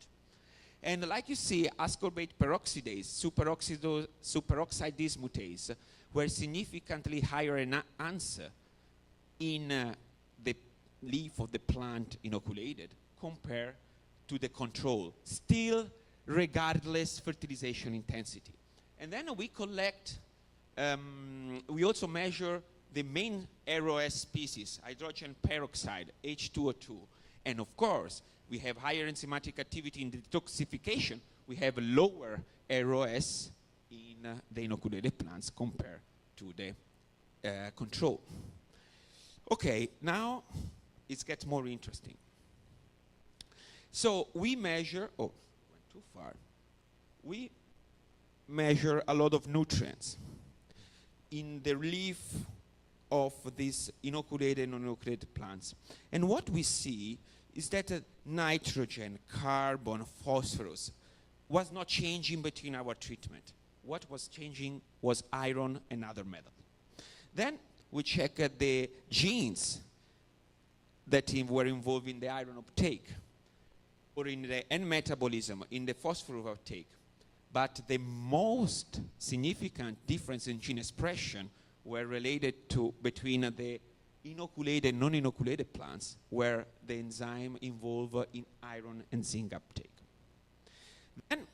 And like you see, ascorbate peroxidase, superoxide dismutase were significantly higher enhancer in the leaf of the plant inoculated compared to the control, still regardless fertilization intensity. And then we collect, we also measure the main ROS species, hydrogen peroxide, H2O2. And of course, we have higher enzymatic activity in detoxification. We have a lower ROS in in the inoculated plants compared to the control. Okay, now it gets more interesting. So we measure, oh, went too far. We measure a lot of nutrients in the leaf of these inoculated and non-inoculated plants. And what we see is that nitrogen, carbon, phosphorus was not changing between our treatment. What was changing was iron and other metals. Then we check the genes that were involved in the iron uptake or in the end metabolism, in the phosphorus uptake. But the most significant difference in gene expression were related to between the inoculated and non-inoculated plants, where the enzyme involved in iron and zinc uptake. Then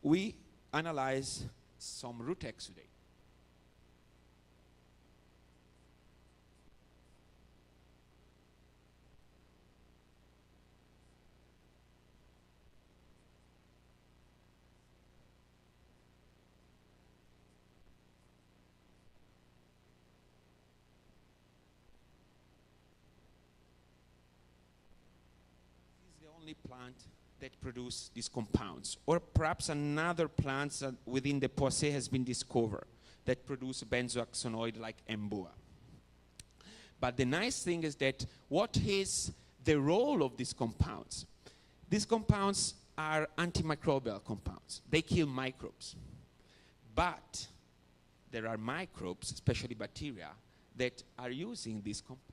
we analyze some root exudate. Plant that produce these compounds, or perhaps another plant within the poaceae has been discovered that produce benzoxanoid like embua. But the nice thing is that what is the role of these compounds? These compounds are antimicrobial compounds. They kill microbes. But there are microbes, especially bacteria, that are using these compounds.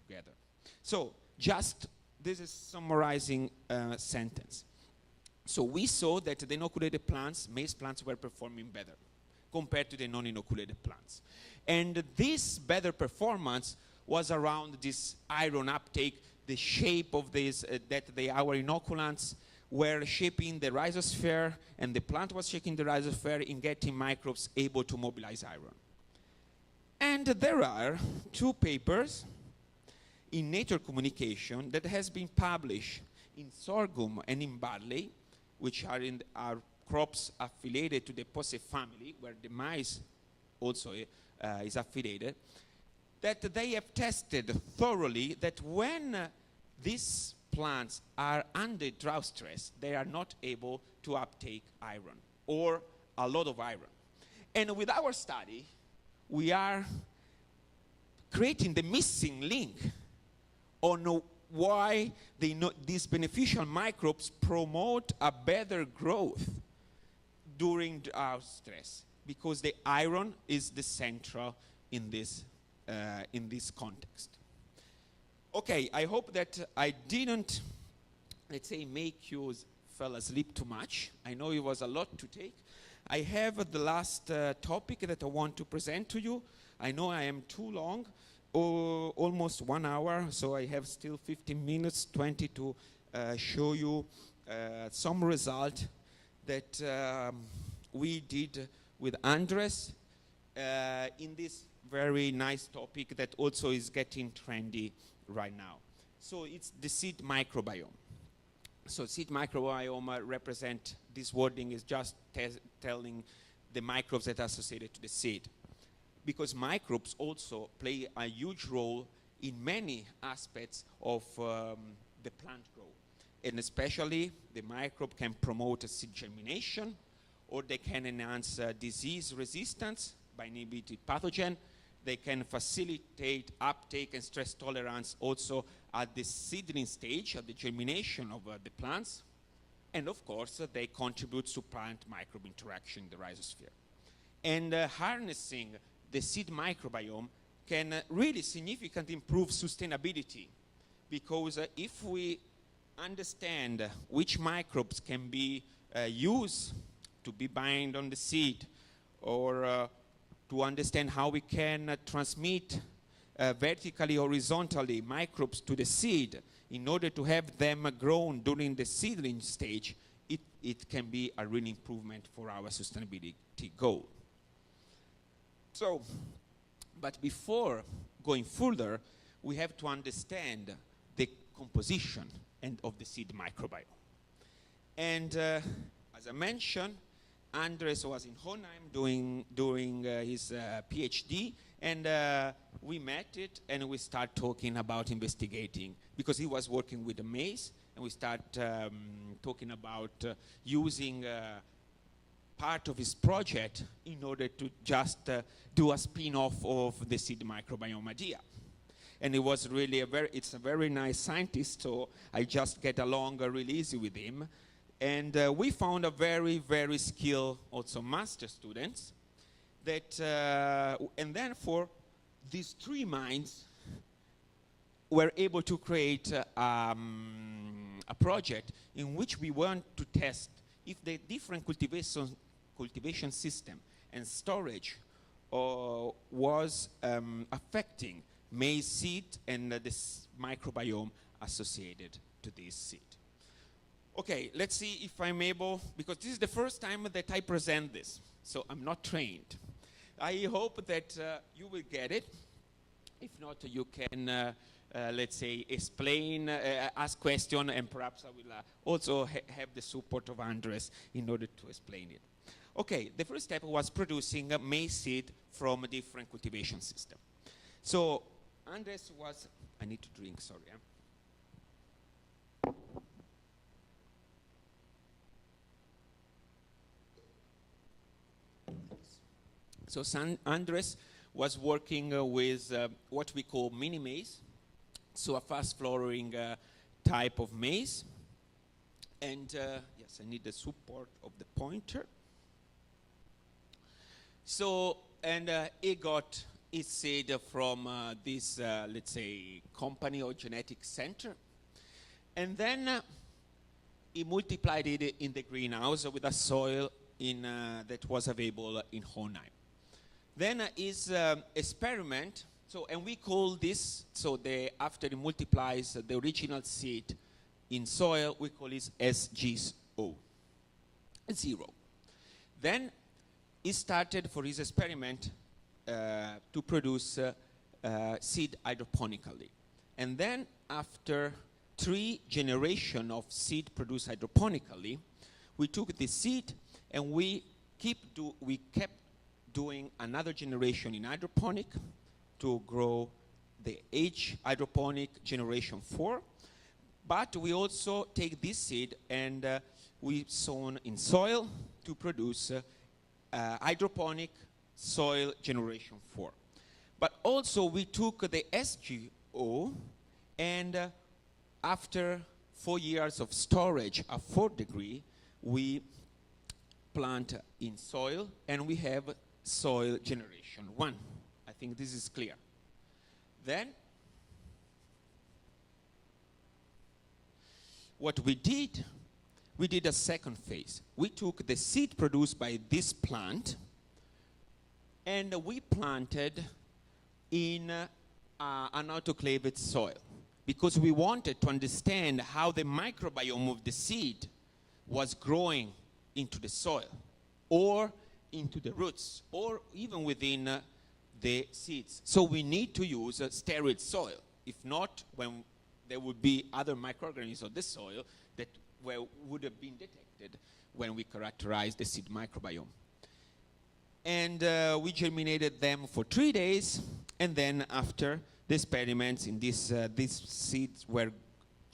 Together. So just this is summarizing sentence. So we saw that the inoculated plants, maize plants, were performing better compared to the non-inoculated plants. And this better performance was around this iron uptake, the shape of this, our inoculants were shaping the rhizosphere, and the plant was shaping the rhizosphere in getting microbes able to mobilize iron. And there are two papers in Nature Communication that has been published in sorghum and in barley, which are crops affiliated to the Poaceae family, where the maize also is affiliated, that they have tested thoroughly that when these plants are under drought stress, they are not able to uptake iron, or a lot of iron. And with our study, we are creating the missing link on why these beneficial microbes promote a better growth during drought stress, because the iron is the central in this context. Okay, I hope that I didn't, let's say, make you fall asleep too much. I know it was a lot to take. I have the last topic that I want to present to you. I know I am too long. Almost 1 hour, so I have still 15 minutes, 20 to show you some result that we did with Andres in this very nice topic that also is getting trendy right now. So it's the seed microbiome. So seed microbiome represent, this wording is just telling the microbes that are associated to the seed. Because microbes also play a huge role in many aspects of the plant growth. And especially the microbe can promote seed germination, or they can enhance disease resistance by inhibiting pathogen. They can facilitate uptake and stress tolerance also at the seedling stage, at the germination of the plants. And of course, they contribute to plant microbe interaction in the rhizosphere. And harnessing the seed microbiome can really significantly improve sustainability, because if we understand which microbes can be used to be bind on the seed, or to understand how we can transmit vertically, horizontally microbes to the seed in order to have them grown during the seedling stage, it can be a real improvement for our sustainability goal. So, but before going further, we have to understand the composition of the seed microbiome. And as I mentioned, Andres was in Hohenheim doing his PhD, and we met it and we started talking about investigating, because he was working with the maize, and we started talking about using part of his project in order to just do a spin-off of the seed microbiome idea. And it was really it's a very nice scientist, so I just get along really easy with him. And we found a very, very skilled also master students that, and then for these three minds were able to create a project in which we want to test if the different cultivation system and storage was affecting maize seed and this microbiome associated to this seed. Okay, let's see if I'm able, because this is the first time that I present this, so I'm not trained. I hope that you will get it. If not, you can, let's say, explain, ask questions, and perhaps I will also have the support of Andres in order to explain it. Okay, the first step was producing maize seed from a different cultivation system. So Andres was, I need to drink, sorry. So Andres was working with what we call mini maize, so a fast-flowering type of maize. And yes, I need the support of the pointer. So, and he got his seed from this, let's say, company or genetic center. And then he multiplied it in the greenhouse with a soil that was available in Hohenheim. Then his experiment, so, and we call this, so after he multiplies the original seed in soil, we call it SGO, 0. Then he started for his experiment to produce seed hydroponically. And then after 3 generations of seed produced hydroponically, we took the seed and we kept doing another generation in hydroponic to grow the hydroponic generation 4. But we also take this seed and we sown in soil to produce hydroponic soil generation 4. But also we took the SGO and after 4 years of storage at 4 degrees, we plant in soil and we have soil generation 1. I think this is clear. Then what we did a second phase. We took the seed produced by this plant and we planted in an autoclaved soil, because we wanted to understand how the microbiome of the seed was growing into the soil or into the roots or even within the seeds. So we need to use sterile soil. If not, when there would be other microorganisms of the soil that would have been detected when we characterized the seed microbiome. And we germinated them for 3 days, and then after the experiments in these seeds were,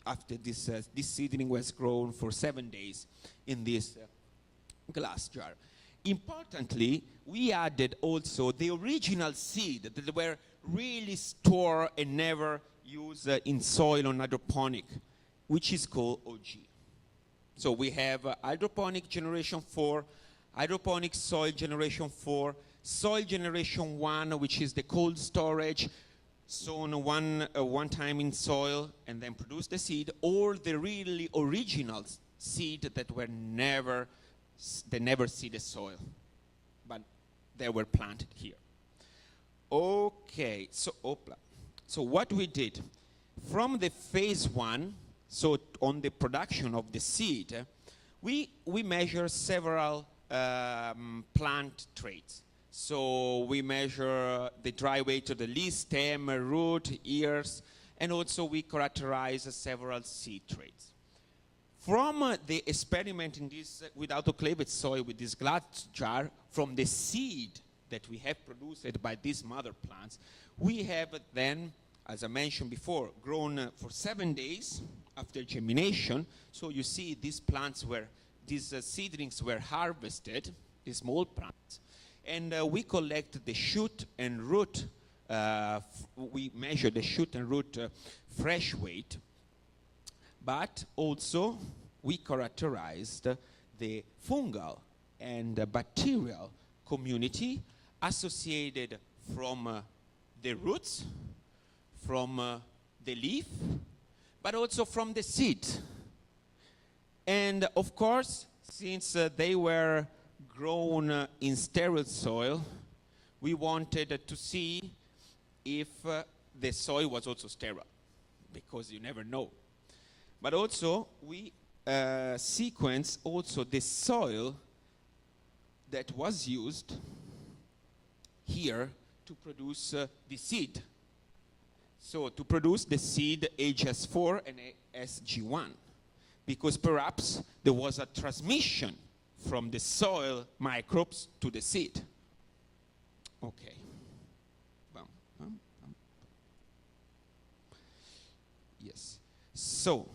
after this seedling was grown for 7 days in this glass jar. Importantly, we added also the original seed that were really stored and never used in soil or hydroponic, which is called OG. So we have hydroponic generation 4, hydroponic soil generation 4, soil generation 1, which is the cold storage, sown one time in soil and then produce the seed, or the really original seed that were never see the soil, but they were planted here. Okay, so what we did from the phase 1, so on the production of the seed, we measure several plant traits. So we measure the dry weight of the leaf, stem, root, ears, and also we characterize several seed traits. From the experiment in this with autoclaved soil with this glass jar, from the seed that we have produced by these mother plants, we have then, as I mentioned before, grown for 7 days after germination. So you see these plants these seedlings were harvested, the small plants, and we collect the shoot and root, we measure the shoot and root fresh weight, but also we characterized the fungal and bacterial community associated from the roots, from the leaf, but also from the seed. And of course, since they were grown in sterile soil, we wanted to see if the soil was also sterile, because you never know. But also, we sequence also the soil that was used here to produce the seed. So to produce the seed HS4 and SG1, because perhaps there was a transmission from the soil microbes to the seed. Okay. Yes. So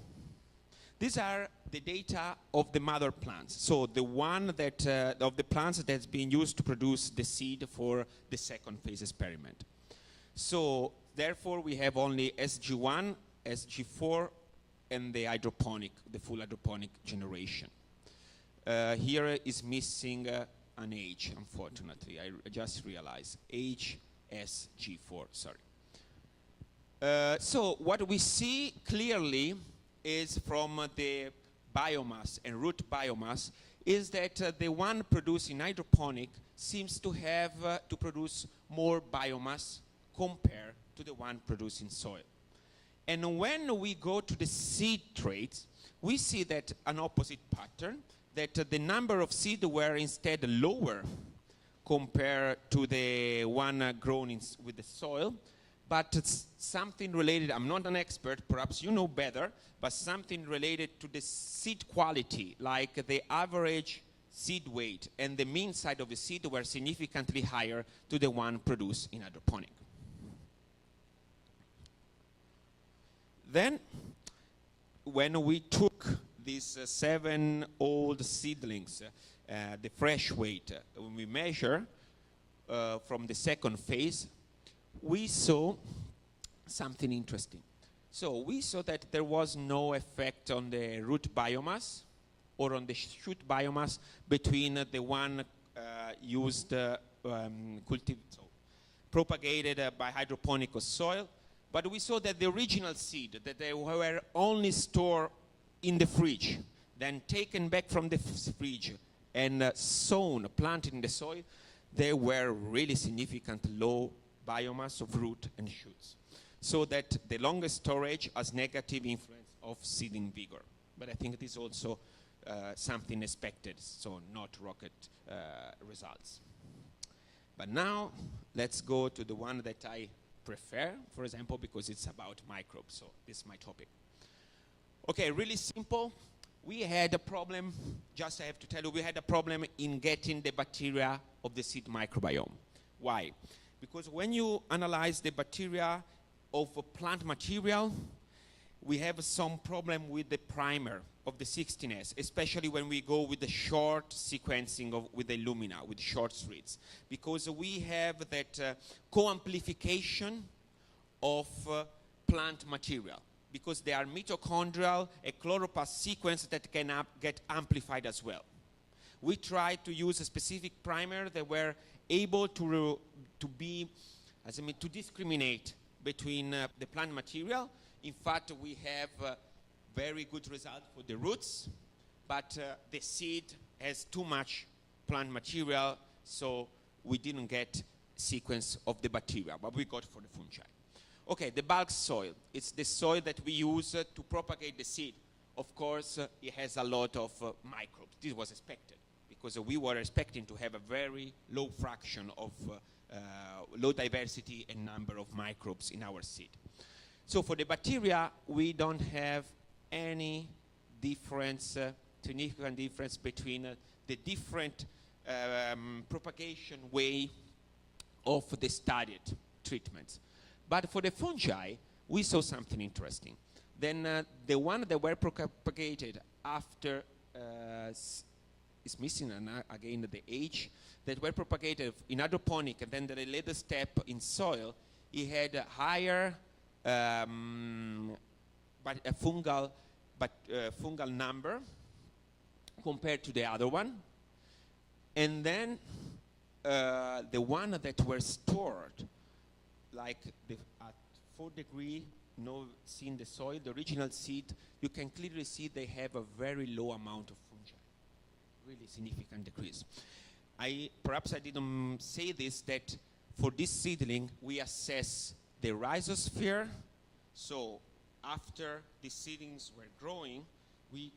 these are the data of the mother plants. So the one that of the plants that's being used to produce the seed for the second phase experiment. So therefore we have only SG1, SG4, and the full hydroponic generation. Here is missing an H, unfortunately. I just realized HSG4, sorry. So what we see clearly is from the biomass and root biomass is that the one produced in hydroponic seems to have to produce more biomass compared to the one produced in soil. And when we go to the seed traits, we see that an opposite pattern, that the number of seeds were instead lower compared to the one grown with the soil, but it's something related, I'm not an expert, perhaps you know better, but something related to the seed quality, like the average seed weight and the mean size of the seed were significantly higher to the one produced in hydroponic. Then, when we took these 7 old seedlings, the fresh weight, when we measure from the second phase, we saw something interesting. So we saw that there was no effect on the root biomass or on the shoot biomass between the one used, propagated by hydroponic soil, but we saw that the original seed, that they were only stored in the fridge, then taken back from the fridge and sown, planted in the soil, they were really significant low biomass of root and shoots. So that the longer storage has negative influence of seeding vigor. But I think this also something expected, so not rocket results. But now, let's go to the one that I prefer, for example, because it's about microbes, so this is my topic. Okay, really simple. We had a problem, just I have to tell you, we had a problem in getting the bacteria of the seed microbiome. Why? Because when you analyze the bacteria of a plant material, we have some problem with the primer of the 16S, especially when we go with the short sequencing with the Illumina, with short threads, because we have that co-amplification of plant material, because they are mitochondrial, a chloroplast sequence that can get amplified as well. We tried to use a specific primer that were able to discriminate between the plant material. In fact, we have very good result for the roots, but the seed has too much plant material, so we didn't get sequence of the bacteria, but we got for the fungi. Okay, the bulk soil. It's the soil that we use to propagate the seed. Of course, it has a lot of microbes. This was expected, because we were expecting to have a very low fraction of low diversity and number of microbes in our seed. So for the bacteria, we don't have any difference, significant difference between the different propagation way of the studied treatments. But for the fungi, we saw something interesting. Then the one that were propagated after, is missing again the age, that were propagated in hydroponic and then the later step in soil, it had a higher fungal number compared to the other one. And then the one that were stored, like at 4 degrees, in the soil, the original seed, you can clearly see they have a very low amount of fungi, really significant decrease. Perhaps I didn't say this, that for this seedling, we assess the rhizosphere. So after the seedlings were growing, we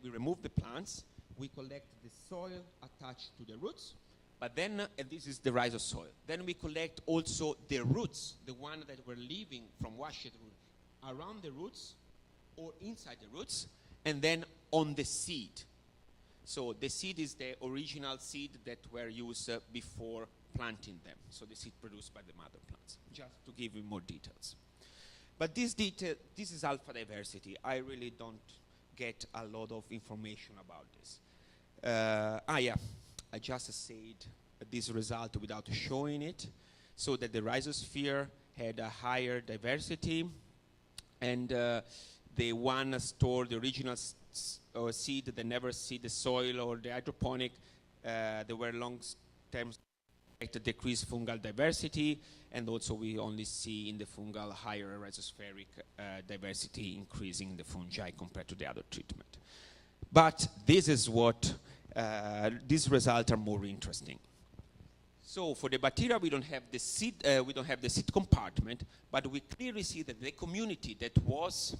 remove the plants, we collect the soil attached to the roots, but then, and this is the rhizosoil, then we collect also the roots, the one that were living from washed root, around the roots or inside the roots, and then on the seed. So the seed is the original seed that were used before planting them. So the seed produced by the mother plants, just to give you more details. But this is alpha diversity. I really don't get a lot of information about this. Yeah, I just said this result without showing it, so that the rhizosphere had a higher diversity, and the one stored, the original seed that never see the soil or the hydroponic, there were long-term decreased fungal diversity, and also we only see in the fungal higher rhizospheric diversity increasing in the fungi compared to the other treatment. But this is what, these results are more interesting. So for the bacteria, we don't have the seed compartment, but we clearly see that the community that was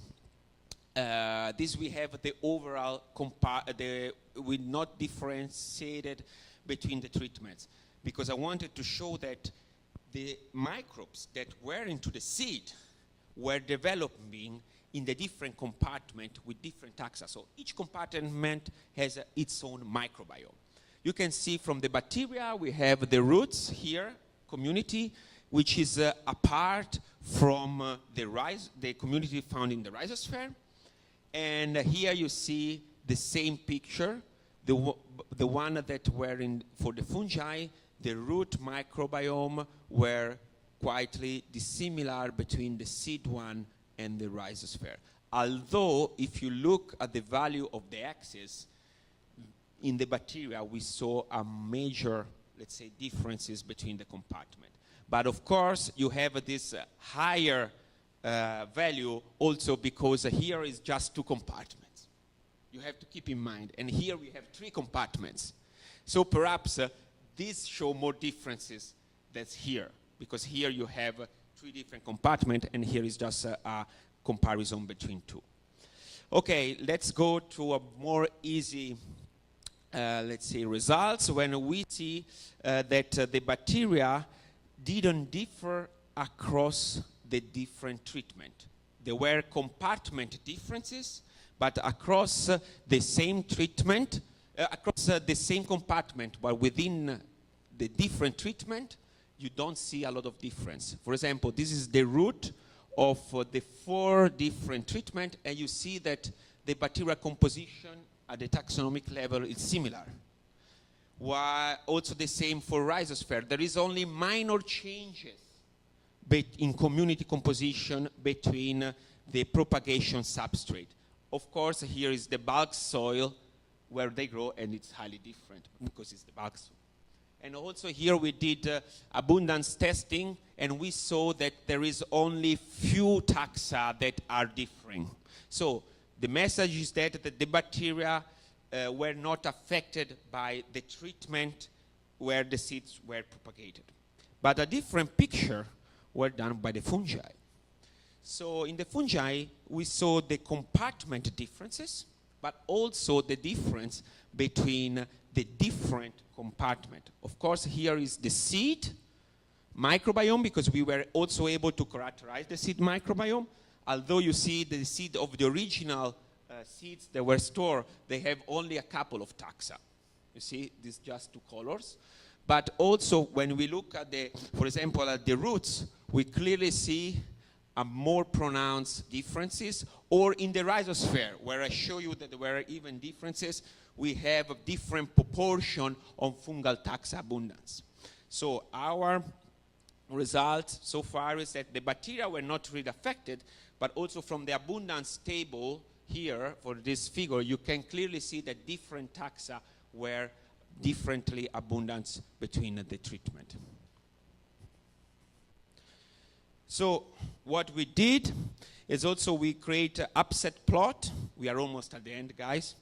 we have the overall we not differentiated between the treatments, because I wanted to show that the microbes that were into the seed were developing in the different compartment with different taxa. So each compartment has its own microbiome. You can see from the bacteria, we have the roots here, community, which is apart from the community found in the rhizosphere. And here you see the same picture, the one that were in for the fungi, the root microbiome were quietly dissimilar between the seed one and the rhizosphere. Although, if you look at the value of the axis, in the bacteria, we saw a major, let's say, differences between the compartment. But of course, you have this higher value also because here is just 2 compartments. You have to keep in mind. And here we have 3 compartments. So perhaps these show more differences than here, because here you have 3 different compartments, and here is just a comparison between 2. Okay, let's go to a more easy, let's say, results when we see that the bacteria didn't differ across the different treatment. There were compartment differences, but across the same treatment, across the same compartment, but within the different treatment, you don't see a lot of difference. For example, this is the root of the 4 different treatments, and you see that the bacterial composition at the taxonomic level is similar. While also the same for rhizosphere. There is only minor changes in community composition between the propagation substrate. Of course, here is the bulk soil where they grow, and it's highly different because it's the bulk soil. And also here we did abundance testing, and we saw that there is only few taxa that are differing. So the message is that the bacteria were not affected by the treatment where the seeds were propagated. But a different picture were done by the fungi. So in the fungi, we saw the compartment differences, but also the difference between the different compartment. Of course, here is the seed microbiome, because we were also able to characterize the seed microbiome. Although you see the seed of the original seeds that were stored, they have only a couple of taxa. You see, these just 2 colors. But also, when we look at the, for example, at the roots, we clearly see a more pronounced differences. Or in the rhizosphere, where I show you that there were even differences, we have a different proportion on fungal taxa abundance. So our result so far is that the bacteria were not really affected, but also from the abundance table here for this figure, you can clearly see that different taxa were differently abundant between the treatment. So what we did is also we create an upset plot. We are almost at the end, guys.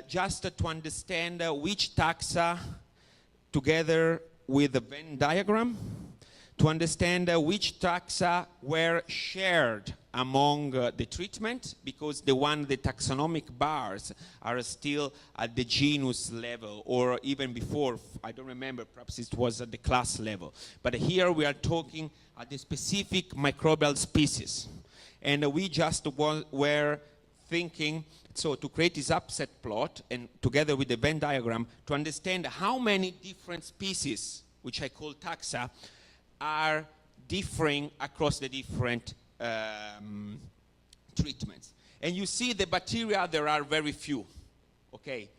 Just to understand which taxa, together with the Venn diagram, to understand which taxa were shared among the treatment, because the taxonomic bars are still at the genus level, or even before, I don't remember, perhaps it was at the class level. But here we are talking at the specific microbial species. And we just were thinking, so to create this upset plot, and together with the Venn diagram, to understand how many different species, which I call taxa, are differing across the different treatments. And you see the bacteria, there are very few. Okay.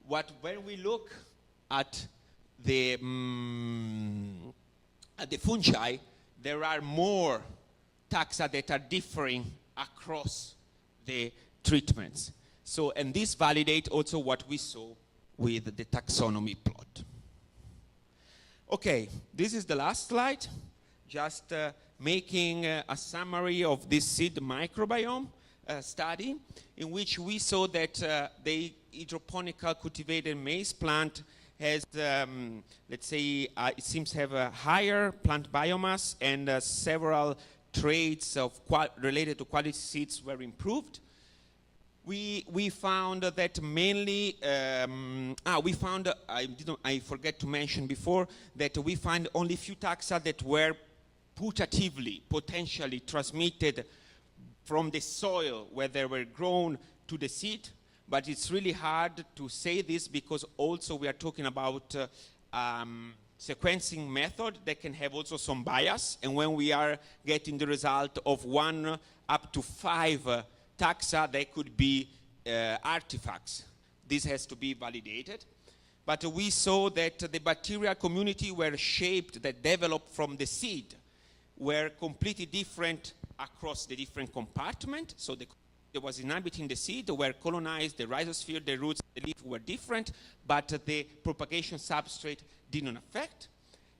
When we look at the fungi, there are more taxa that are differing across the treatments. So, and this validates also what we saw with the taxonomy plot. Okay, this is the last slide. Just making a summary of this seed microbiome study, in which we saw that the hydroponical cultivated maize plant has, let's say, it seems to have a higher plant biomass, and several traits of related to quality seeds were improved. We found that mainly, I forget to mention before, that we find only few taxa that were putatively, potentially transmitted from the soil where they were grown to the seed. But it's really hard to say this, because also we are talking about sequencing method that can have also some bias. And when we are getting the result of 1 up to 5 taxa, they could be artifacts. This has to be validated. But we saw that the bacterial community were shaped, that developed from the seed, were completely different across the different compartments. So there was inhabiting the seed, were colonized, the rhizosphere, the roots, the leaf were different, but the propagation substrate didn't affect.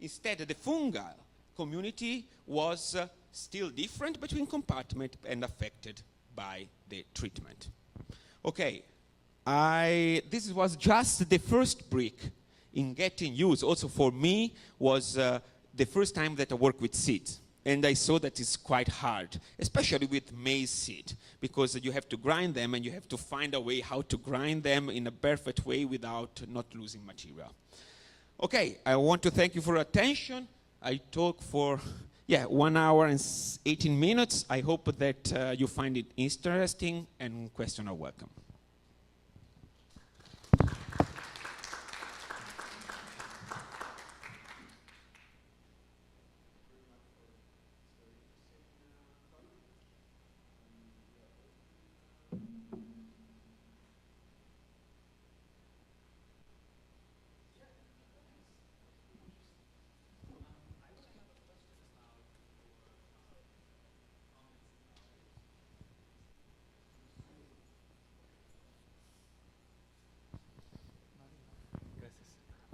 Instead, the fungal community was still different between compartments and affected by the treatment. Okay, this was just the first brick in getting used. Also for me was the first time that I worked with seeds. And I saw that it's quite hard, especially with maize seed, because you have to grind them and you have to find a way how to grind them in a perfect way without not losing material. Okay, I want to thank you for your attention. I talked for 1 hour and 18 minutes. I hope that you find it interesting, and questions are welcome.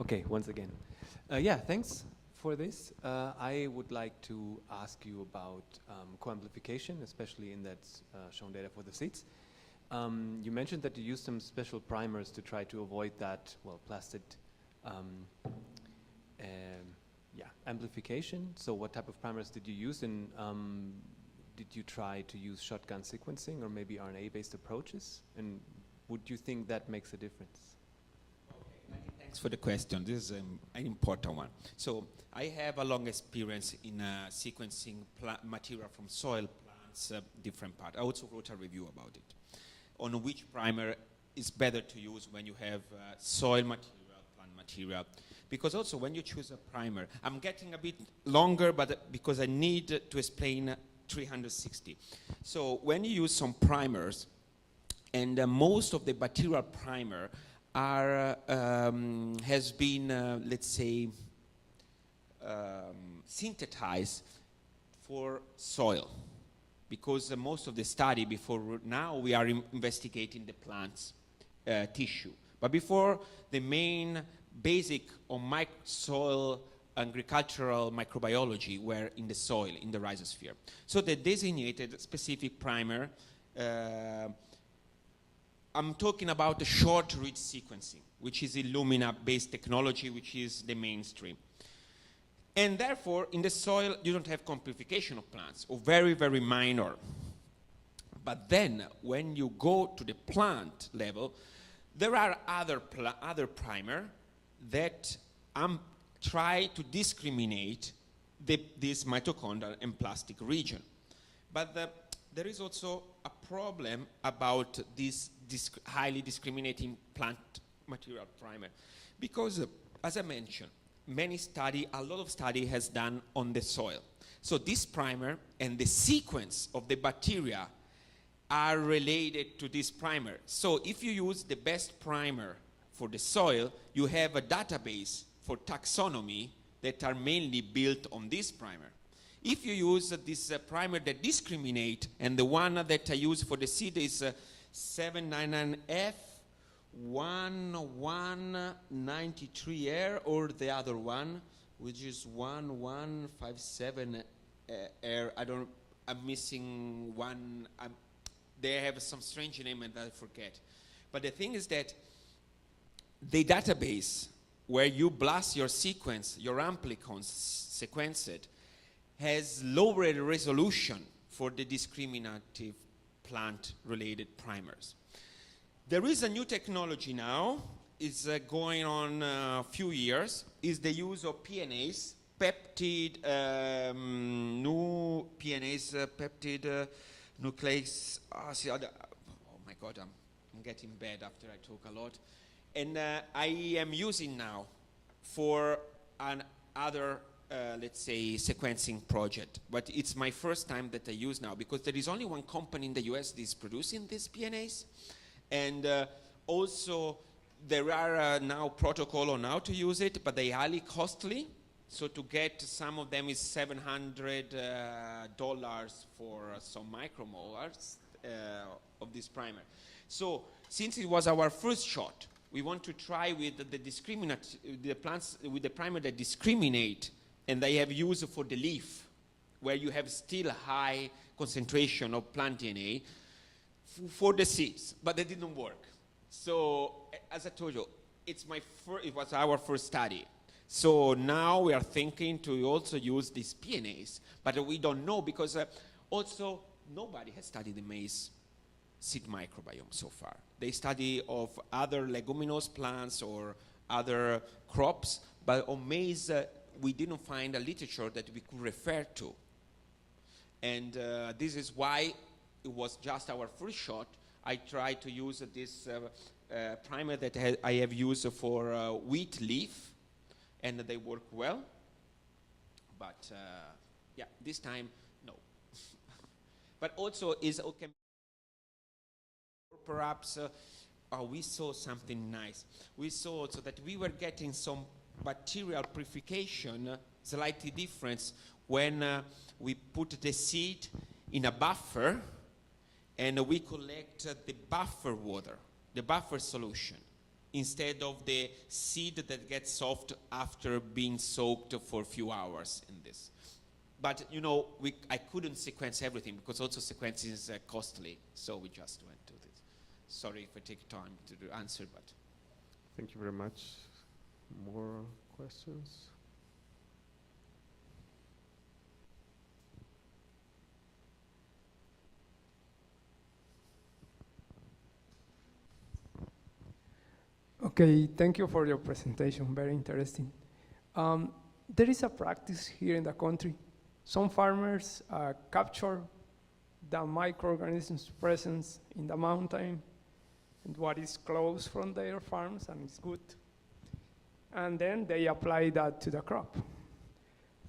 Okay, once again. Yeah, thanks for this. I would like to ask you about co-amplification, especially in that shown data for the seeds. You mentioned that you used some special primers to try to avoid that, well, plastic amplification. So what type of primers did you use, and did you try to use shotgun sequencing or maybe RNA-based approaches? And would you think that makes a difference? Thanks for the question. This is an important one. So I have a long experience in sequencing material from soil, plants, different parts. I also wrote a review about it, on which primer is better to use when you have soil material, plant material. Because also when you choose a primer, I'm getting a bit longer, but because I need to explain 360. So when you use some primers, and most of the bacterial primer are, has been, let's say, synthesized for soil. Because most of the study before now, we are investigating the plant's tissue. But before, the main basic on soil agricultural microbiology were in the soil, in the rhizosphere. So they designated specific primer. I'm talking about the short-read sequencing, which is Illumina-based technology, which is the mainstream. And therefore, in the soil, you don't have amplification of plants, or very, very minor. But then, when you go to the plant level, there are other primer that try to discriminate this mitochondrial and plastic region. But there is also a problem about this highly discriminating plant material primer. Because, as I mentioned, a lot of study has done on the soil. So this primer and the sequence of the bacteria are related to this primer. So if you use the best primer for the soil, you have a database for taxonomy that are mainly built on this primer. If you use this primer that discriminate, and the one that I use for the seed is 799F1193R, or the other one, which is 1157R. I'm missing one. They have some strange name and I forget. But the thing is that the database where you blast your sequence, your amplicons sequenced, has lower resolution for the discriminative plant-related primers. There is a new technology now, it's going on a few years, is the use of PNase, new PNase, peptide nucleic acid. Oh my God, I'm getting bad after I talk a lot. And I am using now for another let's say, sequencing project. But it's my first time that I use now, because there is only one company in the US that is producing this PNase. And also, there are now protocol on how to use it, but they are highly costly. So to get some of them is $700 for some micromolars of this primer. So since it was our first shot, we want to try with the plants with the primer that discriminate, and they have used for the leaf, where you have still a high concentration of plant DNA for the seeds, but they didn't work. So, as I told you, it was our first study. So now we are thinking to also use these PNAs, but we don't know because also nobody has studied the maize seed microbiome so far. They study of other leguminous plants or other crops, but on maize we didn't find a literature that we could refer to. And this is why it was just our first shot. I tried to use this primer that I have used for wheat leaf, and they work well. But yeah, this time, no. But also is okay. Perhaps we saw something nice. We saw also that we were getting some bacterial purification, slightly different when we put the seed in a buffer and we collect the buffer water, the buffer solution, instead of the seed that gets soft after being soaked for a few hours in this. But you know, I couldn't sequence everything because also sequencing is costly, so we just went to this. Sorry if I take time to answer, but. Thank you very much. More questions? Okay, thank you for your presentation, very interesting. There is a practice here in the country. Some farmers capture the microorganisms presence in the mountain and what is close from their farms, and it's good. And then they apply that to the crop.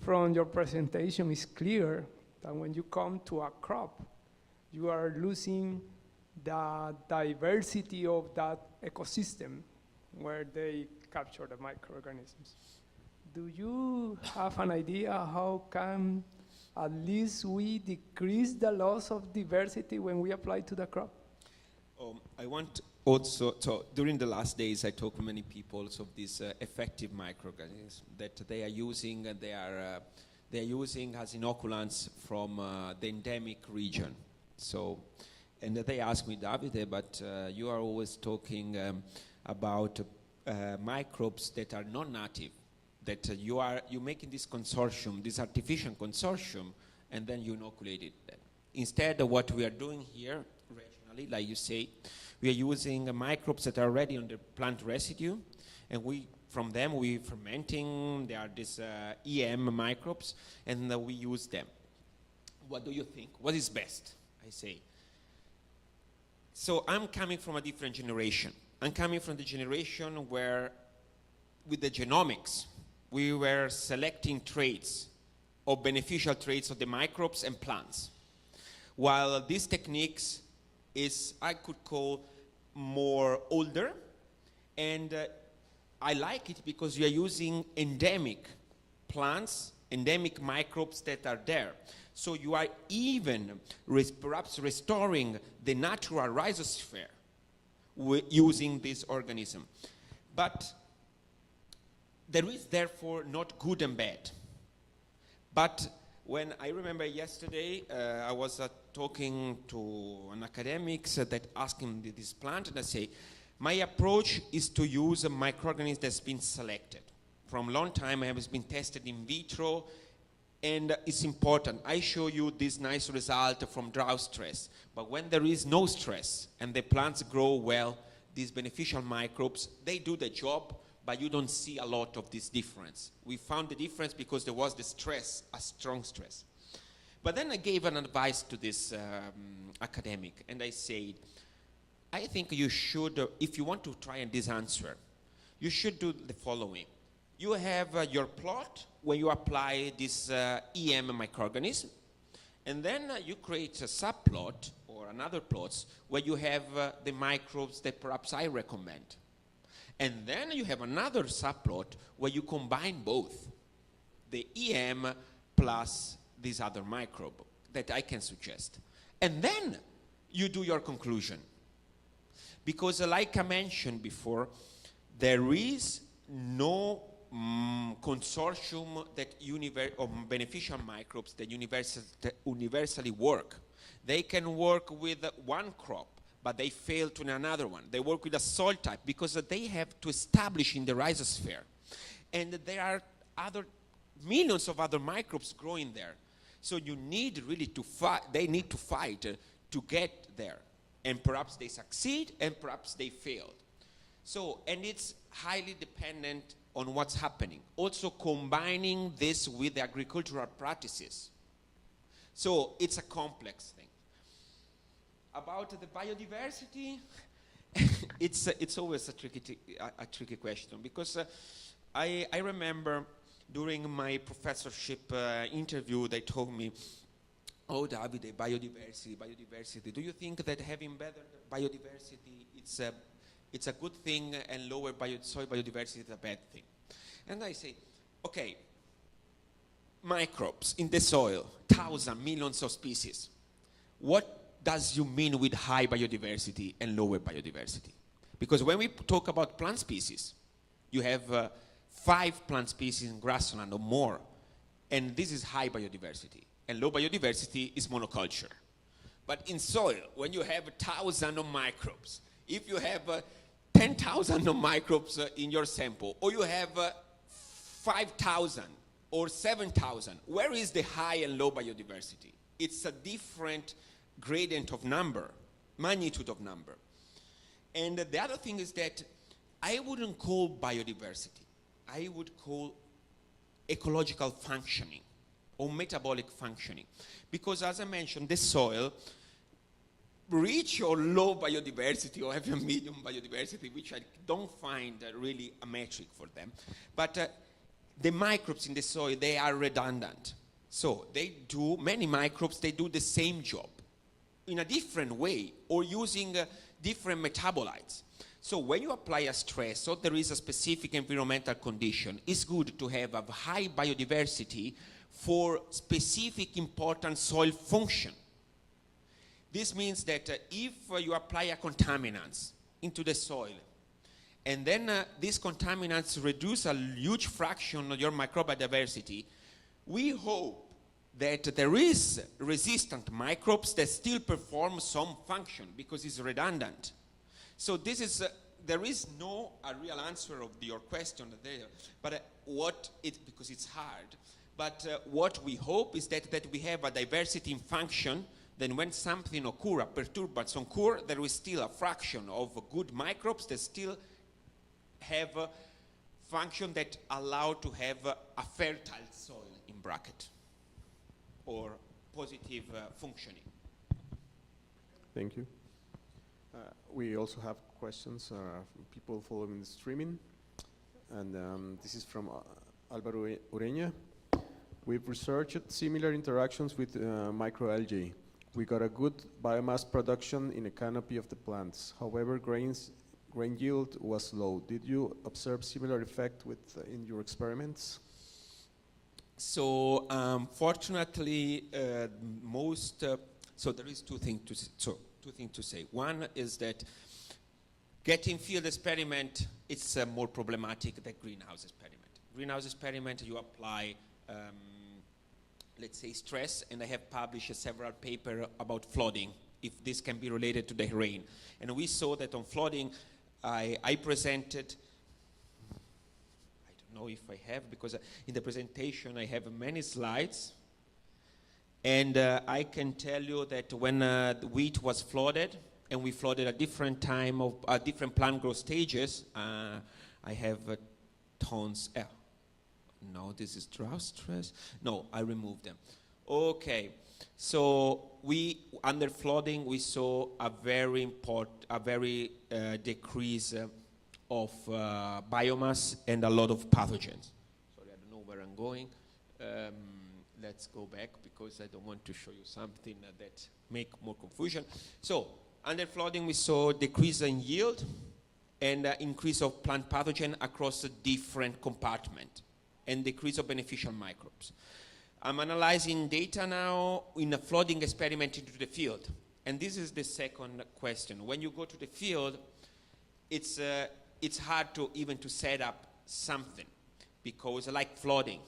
From your presentation, it's clear that when you come to a crop, you are losing the diversity of that ecosystem where they capture the microorganisms. Do you have an idea how can at least we decrease the loss of diversity when we apply to the crop? I want also, so during the last days I talked to many people of these effective microorganisms that they are using, and they are using as inoculants from the endemic region. So, and they asked me, Davide, but you are always talking about microbes that are non-native, that you're making this consortium, this artificial consortium, and then you inoculate it. Instead of what we are doing here, regionally, like you say, we are using microbes that are already on the plant residue, and from them we fermenting. They are these EM microbes, and we use them. What do you think? What is best? I say. So I'm coming from a different generation. I'm coming from the generation where, with the genomics, we were selecting traits or beneficial traits of the microbes and plants. While these techniques is, I could call, more older, and I like it because we are using endemic plants, endemic microbes that are there. So you are even perhaps restoring the natural rhizosphere using this organism. But there is therefore not good and bad. But when I remember yesterday, I was talking to an academic that asked him this plant, and I say, my approach is to use a microorganism that's been selected. From a long time, it has been tested in vitro, and it's important. I show you this nice result from drought stress, but when there is no stress and the plants grow well, these beneficial microbes, they do the job, but you don't see a lot of this difference. We found the difference because there was the stress, a strong stress. But then I gave an advice to this academic, and I said, I think you should, if you want to try this answer, you should do the following. You have your plot where you apply this EM microorganism, and then you create a subplot or another plots where you have the microbes that perhaps I recommend. And then you have another subplot where you combine both, the EM plus this other microbe that I can suggest. And then you do your conclusion. Because like I mentioned before, there is no consortium that of beneficial microbes that universally work. They can work with one crop, but they fail to another one. They work with a soil type because they have to establish in the rhizosphere. and there are millions of other microbes growing there. So you need really to fight, they need to fight to get there. And perhaps they succeed, and perhaps they failed. So, and it's highly dependent on what's happening. Also combining this with the agricultural practices. So it's a complex thing. About the biodiversity, it's always a tricky question, because I remember during my professorship interview, they told me, oh, Davide, biodiversity. Do you think that having better biodiversity, it's a good thing, and lower soil biodiversity is a bad thing? And I say, okay, microbes in the soil, thousands, millions of species. What does you mean with high biodiversity and lower biodiversity? Because when we talk about plant species, you have 5 plant species in grassland or more, and this is high biodiversity. And low biodiversity is monoculture. But in soil, when you have 1,000 of microbes, if you have 10,000 of microbes in your sample, or you have 5,000 or 7,000, where is the high and low biodiversity? It's a different gradient of number, magnitude of number. And the other thing is that I wouldn't call biodiversity. I would call ecological functioning or metabolic functioning. Because as I mentioned, the soil, rich or low biodiversity, or have a medium biodiversity, which I don't find really a metric for them. But the microbes in the soil, they are redundant. So many microbes, they do the same job in a different way, or using different metabolites. So when you apply a stress, so there is a specific environmental condition, it's good to have a high biodiversity for specific important soil function. This means that if you apply a contaminants into the soil, and then these contaminants reduce a huge fraction of your microbial diversity, we hope that there is resistant microbes that still perform some function because it's redundant. So this is, there is no real answer of your question there, but because it's hard, but what we hope is that we have a diversity in function. Then when something occurs, a perturbance occurs, there is still a fraction of good microbes that still have a function that allow to have a fertile soil, in bracket, or positive functioning. Thank you. We also have questions from people following the streaming. And this is from 𝗛𝗿𝗻𝗀. We've researched similar interactions with microalgae. We got a good biomass production in a canopy of the plants. However, grain yield was low. Did you observe similar effect in your experiments? So fortunately, so there is two things to say. One is that getting field experiment, it's more problematic than greenhouse experiment. Greenhouse experiment, you apply let's say stress, and I have published several papers about flooding, if this can be related to the rain. And we saw that on flooding, I presented, I don't know if I have, because in the presentation I have many slides, and I can tell you that when the wheat was flooded, and we flooded at different time of different plant growth stages, I have tons. No, this is drought stress. No, I removed them. Okay, so under flooding, we saw a very decrease of biomass and a lot of pathogens. Sorry, I don't know where I'm going. Let's go back because I don't want to show you something that make more confusion. So under flooding, we saw decrease in yield and increase of plant pathogen across a different compartment, and decrease of beneficial microbes. I'm analyzing data now in a flooding experiment into the field. And this is the second question. When you go to the field, it's hard even to set up something, because like flooding,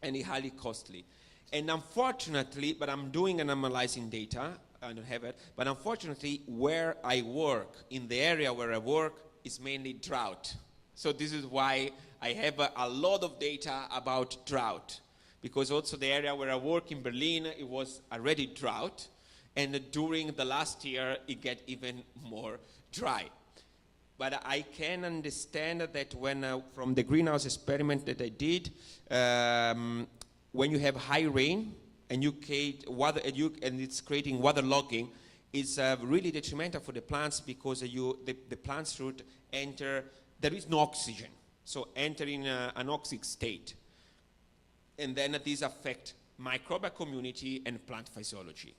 and it's highly costly. And unfortunately, but I'm doing and analyzing data, I don't have it, but unfortunately where I work, in the area where I work, is mainly drought. So this is why I have a lot of data about drought, because also the area where I work in Berlin, it was already drought, and during the last year, it get even more dry. But I can understand that when, from the greenhouse experiment that I did, when you have high rain and you create water, and it's creating waterlogging, it's really detrimental for the plants, because the plant's root enter, there is no oxygen, so enter in an anoxic state. And then these affect microbial community and plant physiology.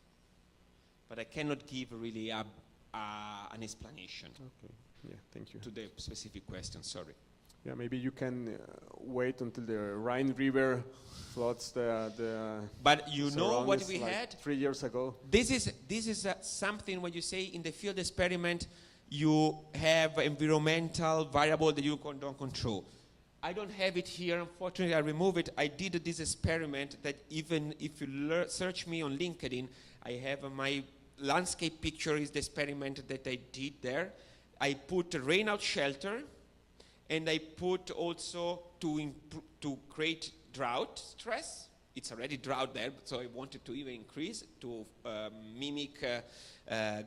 But I cannot give really an explanation. Okay. Yeah, thank you. To the specific question, sorry. Yeah, maybe you can wait until the Rhine River floods the But you know what we like had? 3 years ago. This is something when you say in the field experiment, you have environmental variable that you don't control. I don't have it here, unfortunately. I removed it. I did this experiment that even if you search me on LinkedIn, I have my landscape picture is the experiment that I did there. I put a rainout shelter, and I put also to create drought stress. It's already drought there, so I wanted to even increase to mimic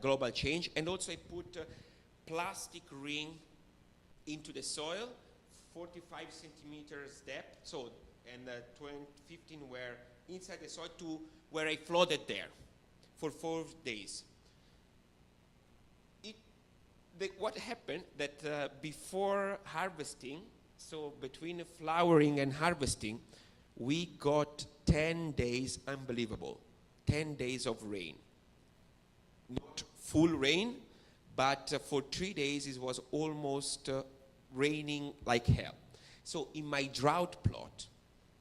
global change. And also I put a plastic ring into the soil, 45 centimeters depth, so, and 15 were inside the soil to where I flooded there for 4 days. What happened that before harvesting, so between flowering and harvesting, we got 10 days, unbelievable, 10 days of rain. Not full rain, but for 3 days it was almost raining like hell. So in my drought plot,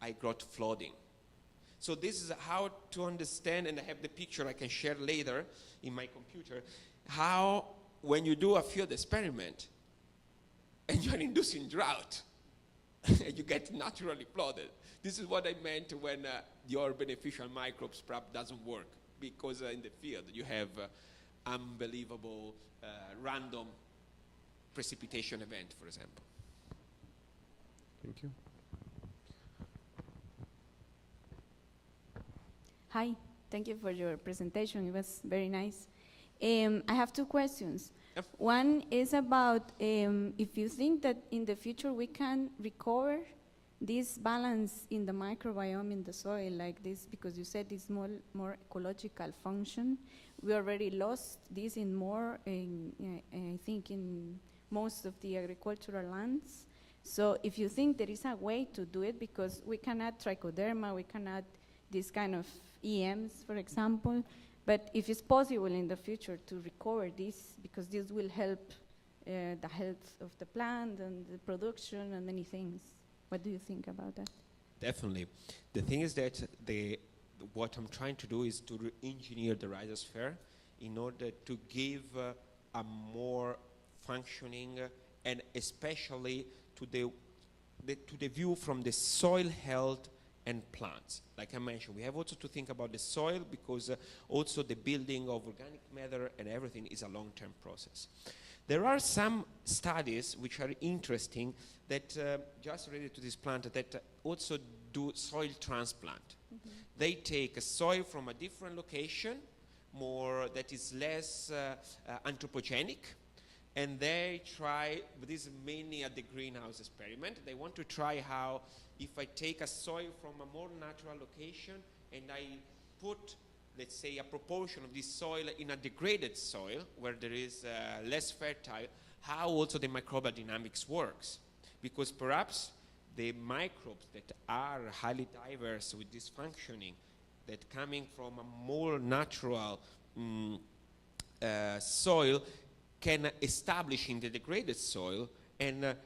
I got flooding. So this is how to understand, and I have the picture I can share later in my computer, how when you do a field experiment and you're inducing drought, and you get naturally flooded. This is what I meant when your beneficial microbes perhaps doesn't work, because in the field you have unbelievable random precipitation event, for example. Thank you. Hi, thank you for your presentation. It was very nice. I have 2 questions. Yep. One is about if you think that in the future we can recover this balance in the microbiome in the soil like this, because you said it's more ecological function. We already lost this in I think in most of the agricultural lands. So if you think there is a way to do it, because we can add trichoderma, we can add this kind of EMs, for example, but if it's possible in the future to recover this, because this will help the health of the plant and the production and many things. What do you think about that? Definitely. The thing is that what I'm trying to do is to re-engineer the rhizosphere in order to give a more functioning and especially to the view from the soil health and plants. Like I mentioned, we have also to think about the soil, because also the building of organic matter and everything is a long-term process. There are some studies which are interesting that just related to this plant that also do soil transplant. Mm-hmm. They take a soil from a different location, that is less anthropogenic, and they try, but this is mainly at the greenhouse experiment, they want to try how if I take a soil from a more natural location and I put, let's say, a proportion of this soil in a degraded soil where there is less fertile, how also the microbial dynamics works. Because perhaps the microbes that are highly diverse with this functioning, that coming from a more natural soil, can establish in the degraded soil and,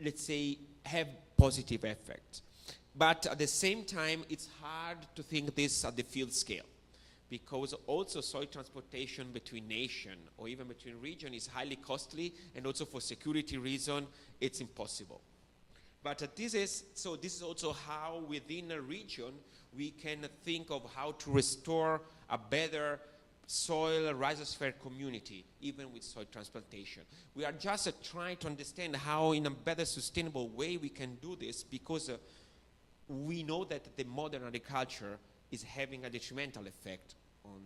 let's say, have positive effects. But at the same time, it's hard to think this at the field scale, because also soil transportation between nation or even between region is highly costly, and also for security reason, it's impossible. But this is also how within a region we can think of how to restore a better soil rhizosphere community, even with soil transplantation. We are just trying to understand how in a better sustainable way we can do this, because we know that the modern agriculture is having a detrimental effect on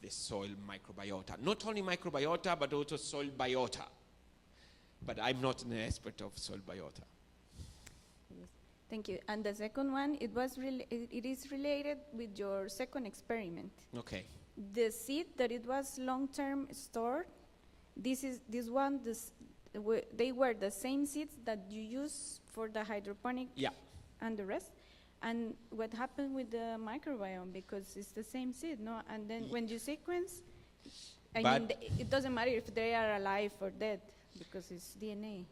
the soil microbiota. Not only microbiota, but also soil biota. But I'm not an expert of soil biota. Yes. Thank you. And the second one, it is related with your second experiment. Okay. The seed that it was long-term stored, they were the same seeds that you use for the hydroponic and the rest. And what happened with the microbiome, because it's the same seed, no? And then when you sequence, it doesn't matter if they are alive or dead, because it's DNA.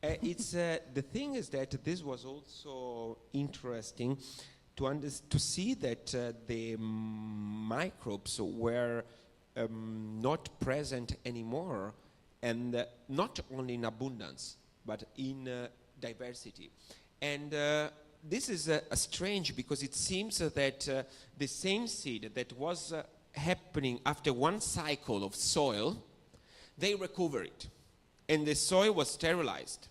The thing is that this was also interesting to see that the microbes were not present anymore, and not only in abundance, but in diversity. And this is strange, because it seems that the same seed that was happening after one cycle of soil, they recover it, and the soil was sterilized.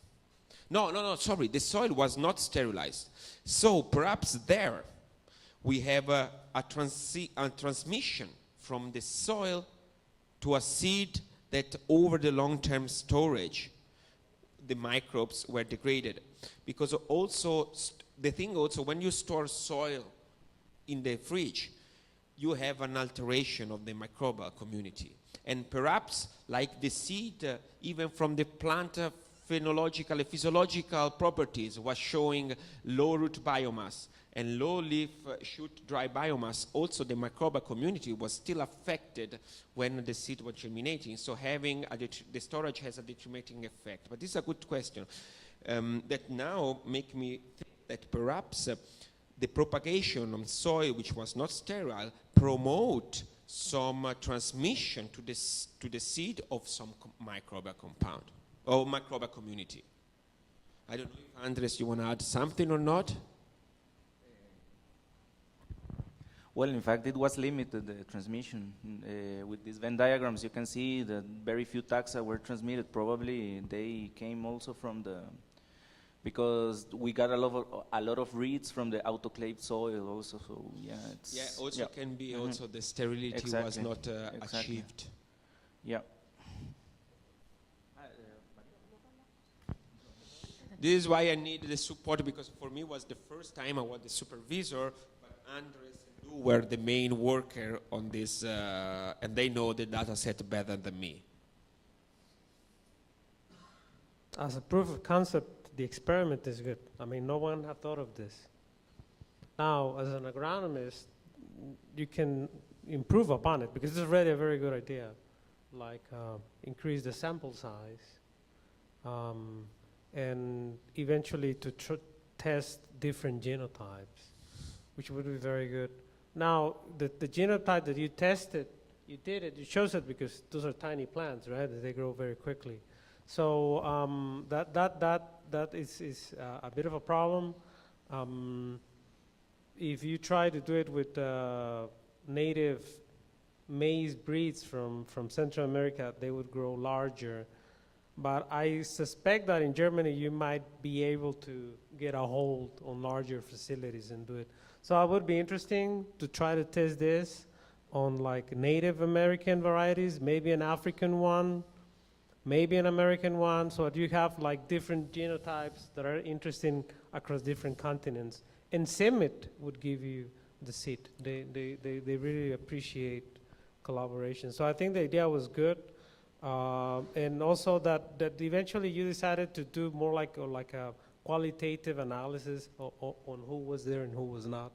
No, sorry, the soil was not sterilized. So perhaps there we have a transmission from the soil to a seed that over the long-term storage, the microbes were degraded. Because also, the thing also, when you store soil in the fridge, you have an alteration of the microbial community. And perhaps, like the seed, even from the plant phenological and physiological properties, was showing low root biomass and low leaf shoot dry biomass, also the microbial community was still affected when the seed was germinating. So having the storage has a detrimenting effect. But this is a good question that now make me think that perhaps the propagation on soil which was not sterile promote some transmission to the seed of some microbial compound or microbial community. I don't know if Andres, you want to add something or not? Well, in fact, it was limited, the transmission. With these Venn diagrams, you can see that very few taxa were transmitted. Probably they came also from because we got a lot of reeds from the autoclaved soil also. So yeah, can be also the sterility was not achieved. Yeah. This is why I needed the support, because for me it was the first time I was the supervisor, but Andres and Lou were the main worker on this, and they know the data set better than me. As a proof of concept, the experiment is good. I mean, no one had thought of this. Now, as an agronomist, you can improve upon it, because it's already a very good idea, like increase the sample size, and eventually to test different genotypes, which would be very good. Now, the genotype that you tested, you chose it because those are tiny plants, right? They grow very quickly. So that is a bit of a problem. If you try to do it with native maize breeds from Central America, they would grow larger. But I suspect that in Germany, you might be able to get a hold on larger facilities and do it. So it would be interesting to try to test this on like Native American varieties, maybe an African one, maybe an American one, so that you have like different genotypes that are interesting across different continents. And CIMMYT would give you the seed. They really appreciate collaboration. So I think the idea was good. And also that eventually you decided to do more like a qualitative analysis on who was there and who was not,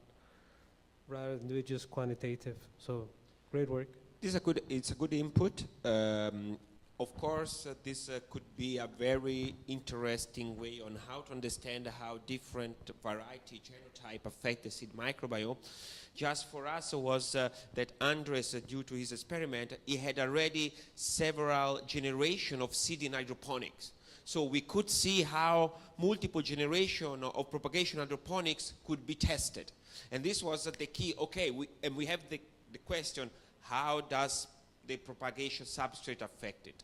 rather than do it just quantitative. So great work. It's a good input. Of course, this could be a very interesting way on how to understand how different variety genotype affect the seed microbiome. Just for us was that Andres, due to his experiment, he had already several generations of seed in hydroponics. So we could see how multiple generations of propagation hydroponics could be tested. And this was the key. Okay, we have the question, how does the propagation substrate affect it.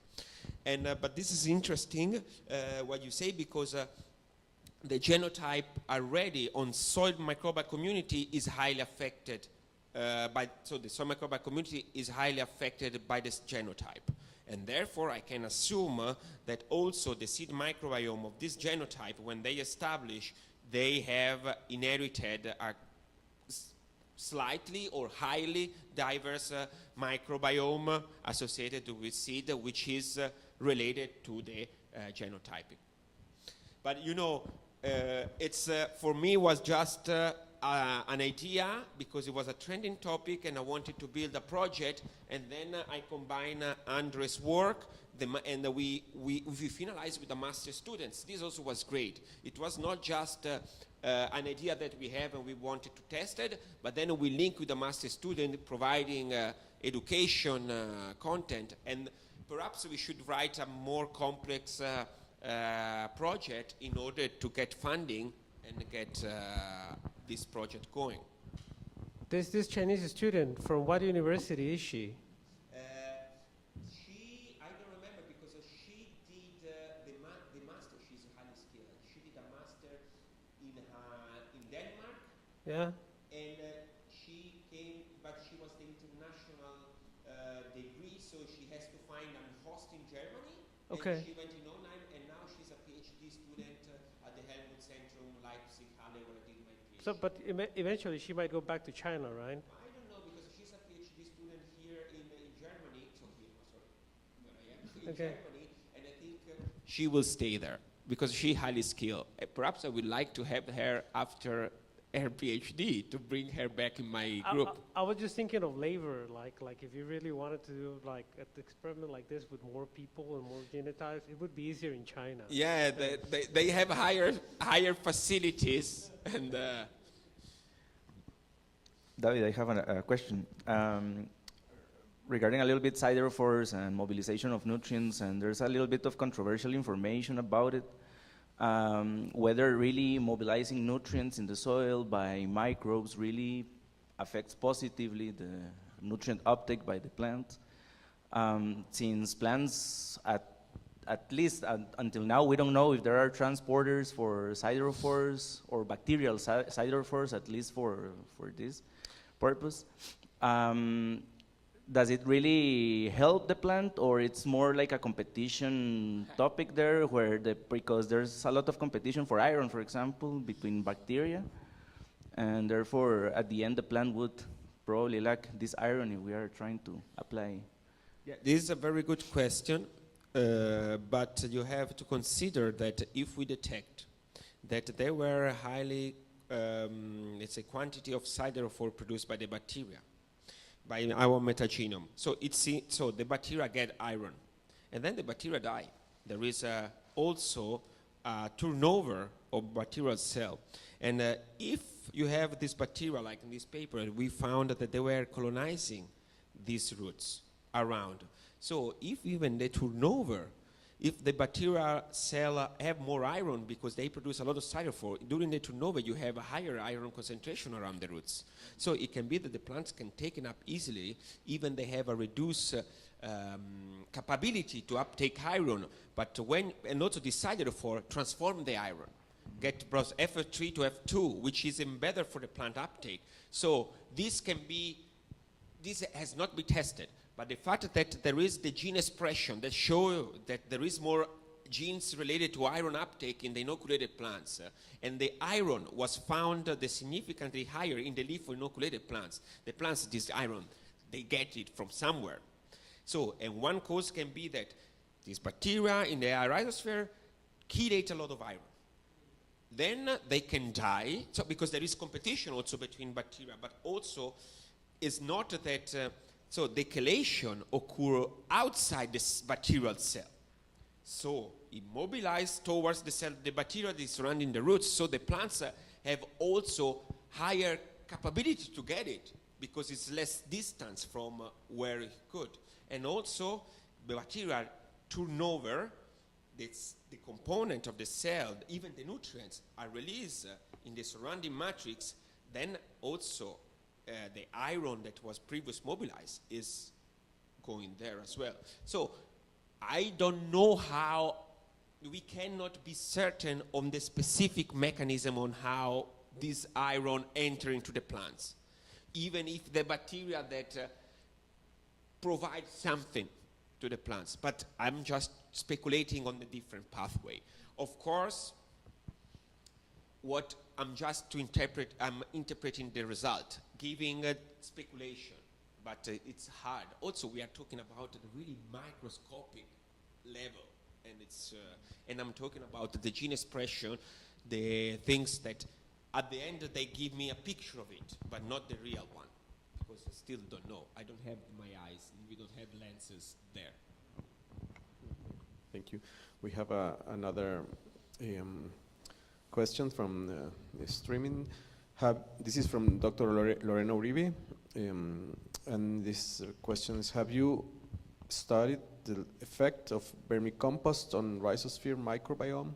And, but this is interesting what you say, because the genotype already on soil microbial community is highly affected so the soil microbial community is highly affected by this genotype. And therefore, I can assume that also the seed microbiome of this genotype, when they establish, they have inherited a slightly or highly diverse microbiome associated with seed, which is related to the genotyping. But you know, it's for me was just an idea, because it was a trending topic and I wanted to build a project, and then I combine Andre's work and we finalized with the master students. This also was great. It was not just an idea that we have and we wanted to test it, but then we link with the master student providing education content, and perhaps we should write a more complex project in order to get funding and get this project going. This Chinese student, from what university is she? I don't remember, because she did the master. She's highly skilled. She did a master in Denmark. Yeah. And she came, but she was the international degree, so she has to find a host in Germany. Okay. And she went in online, and now she's a PhD student at the 𝗛𝗿𝗂𝐿 Leipzig-Halle, where I did my PhD. So, but eventually she might go back to China, right? I don't know, because she's a PhD student here in Germany. So here, sorry, where I am, in Germany, and I think she will stay there because she's highly skilled. Perhaps I would like to have her after her PhD to bring her back in my group. I was just thinking of labor, like if you really wanted to do like an experiment like this with more people and more genotypes, it would be easier in China. Yeah, they have higher facilities and. David, I have a question regarding a little bit siderophores and mobilization of nutrients, and there's a little bit of controversial information about it. Whether really mobilizing nutrients in the soil by microbes really affects positively the nutrient uptake by the plant. Since plants, at least until now, we don't know if there are transporters for siderophores or bacterial siderophores, at least for this purpose. Does it really help the plant, or it's more like a competition topic there, where because there's a lot of competition for iron, for example, between bacteria, and therefore at the end the plant would probably lack this iron if we are trying to apply? Yeah, this is a very good question, but you have to consider that if we detect that there were highly, let's say, quantity of siderophore produced by the bacteria, by our metagenome. So so the bacteria get iron, and then the bacteria die. There is also a turnover of bacterial cell, and if you have this bacteria, like in this paper, we found that they were colonizing these roots around. So if even the turnover, if the bacterial cell have more iron because they produce a lot of siderophore, during the turnover you have a higher iron concentration around the roots. So it can be that the plants can take it up easily, even they have a reduced capability to uptake iron, but and also the siderophore transform the iron, get plus F3 to F2, which is even better for the plant uptake. So this has not been tested. But the fact that there is the gene expression that show that there is more genes related to iron uptake in the inoculated plants, and the iron was found significantly higher in the leaf of inoculated plants. The plants, this iron, they get it from somewhere. So, and one cause can be that these bacteria in the rhizosphere chelate a lot of iron. Then they can die, so because there is competition also between bacteria, but also it's not that so the chelation occurs outside this bacterial cell. So it mobilizes towards the cell, the bacteria that is surrounding the roots, so the plants have also higher capability to get it because it's less distance from where it could. And also the bacterial turnover, that's the component of the cell, even the nutrients are released in the surrounding matrix, then also the iron that was previously mobilized is going there as well. So I don't know how, we cannot be certain on the specific mechanism on how this iron enter into the plants, even if the bacteria that provide something to the plants. But I'm just speculating on the different pathway. Of course, what I'm just to interpret, I'm interpreting the result, giving a speculation, but it's hard. Also, we are talking about the really microscopic level, and it's, and I'm talking about the gene expression, the things that at the end they give me a picture of it, but not the real one, because I still don't know. I don't have my eyes, we don't have lenses there. Thank you. We have another question from the streaming. This is from Dr. Lorena Uribe, and this question is, have you studied the effect of vermicompost on rhizosphere microbiome?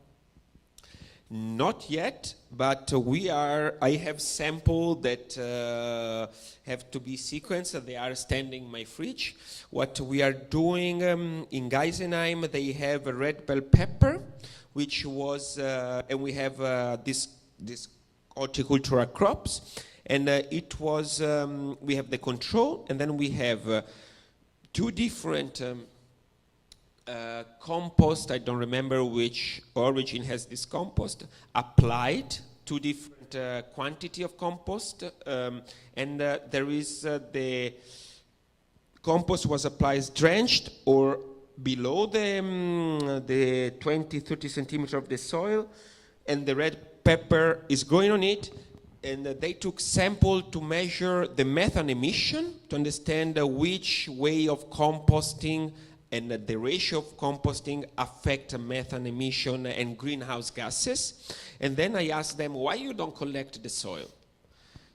Not yet, but I have samples that have to be sequenced. They are standing in my fridge. What we are doing in Geisenheim, they have a red bell pepper, which was, and we have this horticultural crops, and it was, we have the control, and then we have two different compost, I don't remember which origin has this compost, applied to different quantity of compost, and there is the compost was applied drenched or below the 20-30 centimeters of the soil, and the red pepper is growing on it, and they took sample to measure the methane emission to understand which way of composting and the ratio of composting affect methane emission and greenhouse gases. And then I asked them, why you don't collect the soil?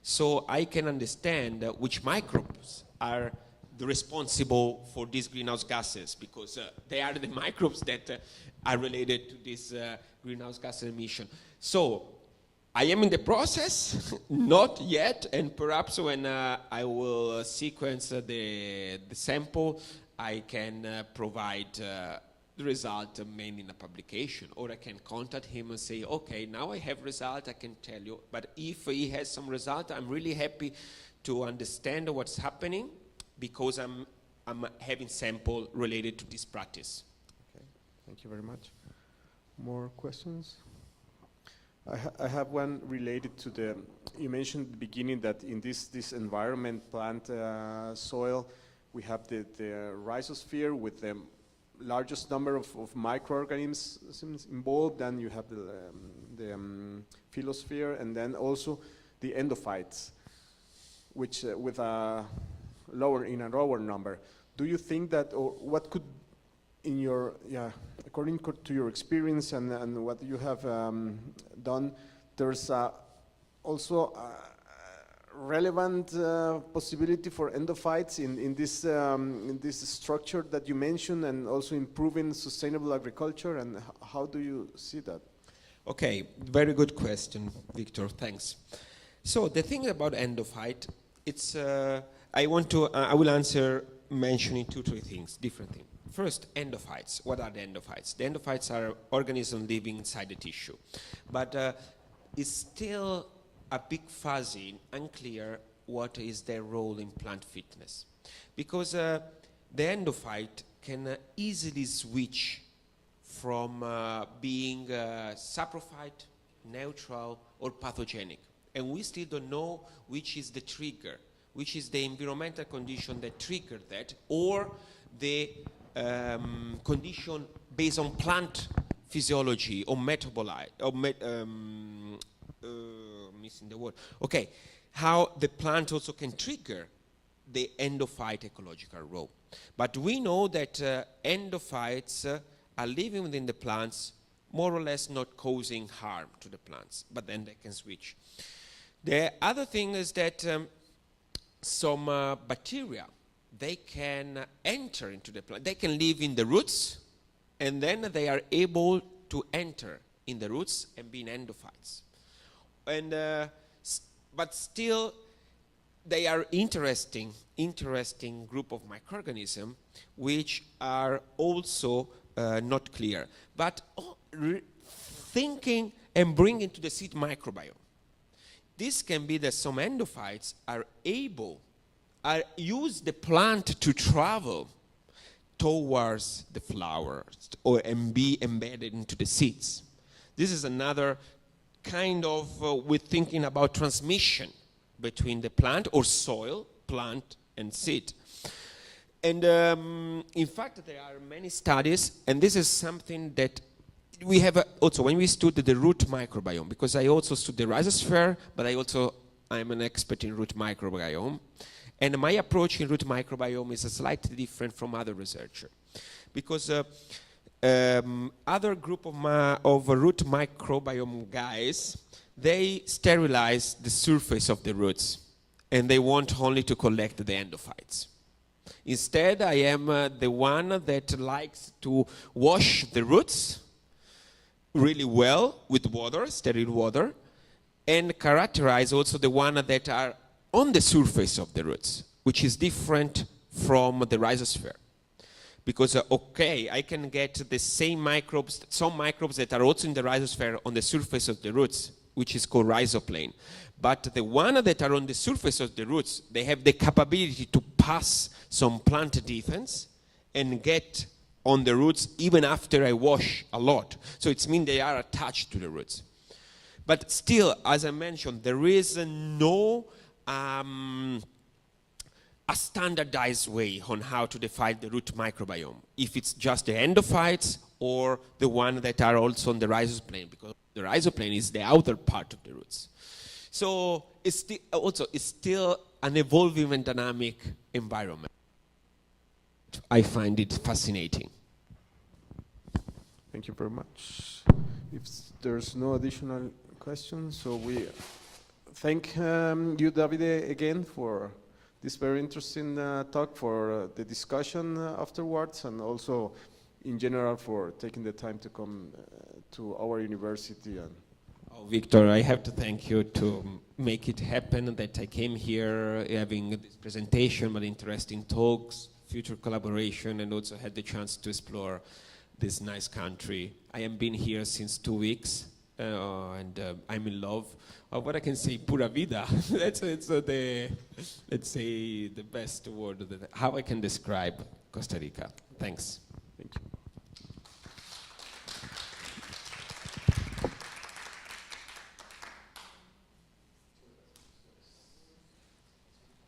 So I can understand which microbes are the responsible for these greenhouse gases, because they are the microbes that are related to this greenhouse gas emission. So I am in the process, not yet, and perhaps when I will sequence the sample, I can provide the result mainly in a publication, or I can contact him and say, okay, now I have result, I can tell you. But if he has some result, I'm really happy to understand what's happening, because I'm having sample related to this practice. Okay, thank you very much. More questions? I have one related to the, you mentioned at the beginning that in this environment, plant soil, we have the rhizosphere with the largest number of microorganisms involved, then you have the philosphere, and then also the endophytes, which with a lower number. Do you think that, or what could, in your, according to your experience and what you have done, there's also relevant possibility for endophytes in this structure that you mentioned, and also improving sustainable agriculture, and how do you see that? Okay, very good question, Victor, thanks. So the thing about endophyte, it's, I will answer mentioning two, three things, different things. First, endophytes. What are the endophytes? The endophytes are organisms living inside the tissue, but it's still a bit fuzzy, unclear what is their role in plant fitness. Because the endophyte can easily switch from being saprophyte, neutral, or pathogenic. And we still don't know which is the trigger, which is the environmental condition that triggered that, or the condition based on plant physiology or metabolite, or missing the word. Okay, how the plant also can trigger the endophyte ecological role. But we know that endophytes are living within the plants, more or less not causing harm to the plants, but then they can switch. The other thing is that some bacteria, they can enter into the plant. They can live in the roots, and then they are able to enter in the roots and be endophytes. And but still, they are interesting group of microorganisms which are also not clear. But thinking and bringing to the seed microbiome, this can be that some endophytes are use the plant to travel towards the flowers and be embedded into the seeds. This is another kind of, we're thinking about transmission between the plant or soil, plant and seed. And in fact, there are many studies, and this is something that we have also when we studied the root microbiome, because I also studied the rhizosphere, but I'm an expert in root microbiome. And my approach in root microbiome is slightly different from other researchers, because other group of root microbiome guys, they sterilize the surface of the roots, and they want only to collect the endophytes. Instead, I am the one that likes to wash the roots really well with water, sterile water, and characterize also the one that are on the surface of the roots, which is different from the rhizosphere. Because, I can get the same microbes, some microbes that are also in the rhizosphere on the surface of the roots, which is called rhizoplane. But the one that are on the surface of the roots, they have the capability to pass some plant defense and get on the roots even after I wash a lot. So it means they are attached to the roots. But still, as I mentioned, there is no a standardized way on how to define the root microbiome, if it's just the endophytes or the one that are also on the rhizoplane, because the rhizoplane is the outer part of the roots. So it's still an evolving and dynamic environment. I find it fascinating. Thank you very much. If there's no additional questions, so we thank you, Davide, again for this very interesting talk, for the discussion afterwards, and also in general for taking the time to come to our university. And Victor, I have to thank you to make it happen, that I came here having this presentation, but interesting talks, future collaboration, and also had the chance to explore this nice country. I have been here since 2 weeks, and I'm in love. What I can say, pura vida. Let's say the best word, how I can describe Costa Rica. Thanks. thank you.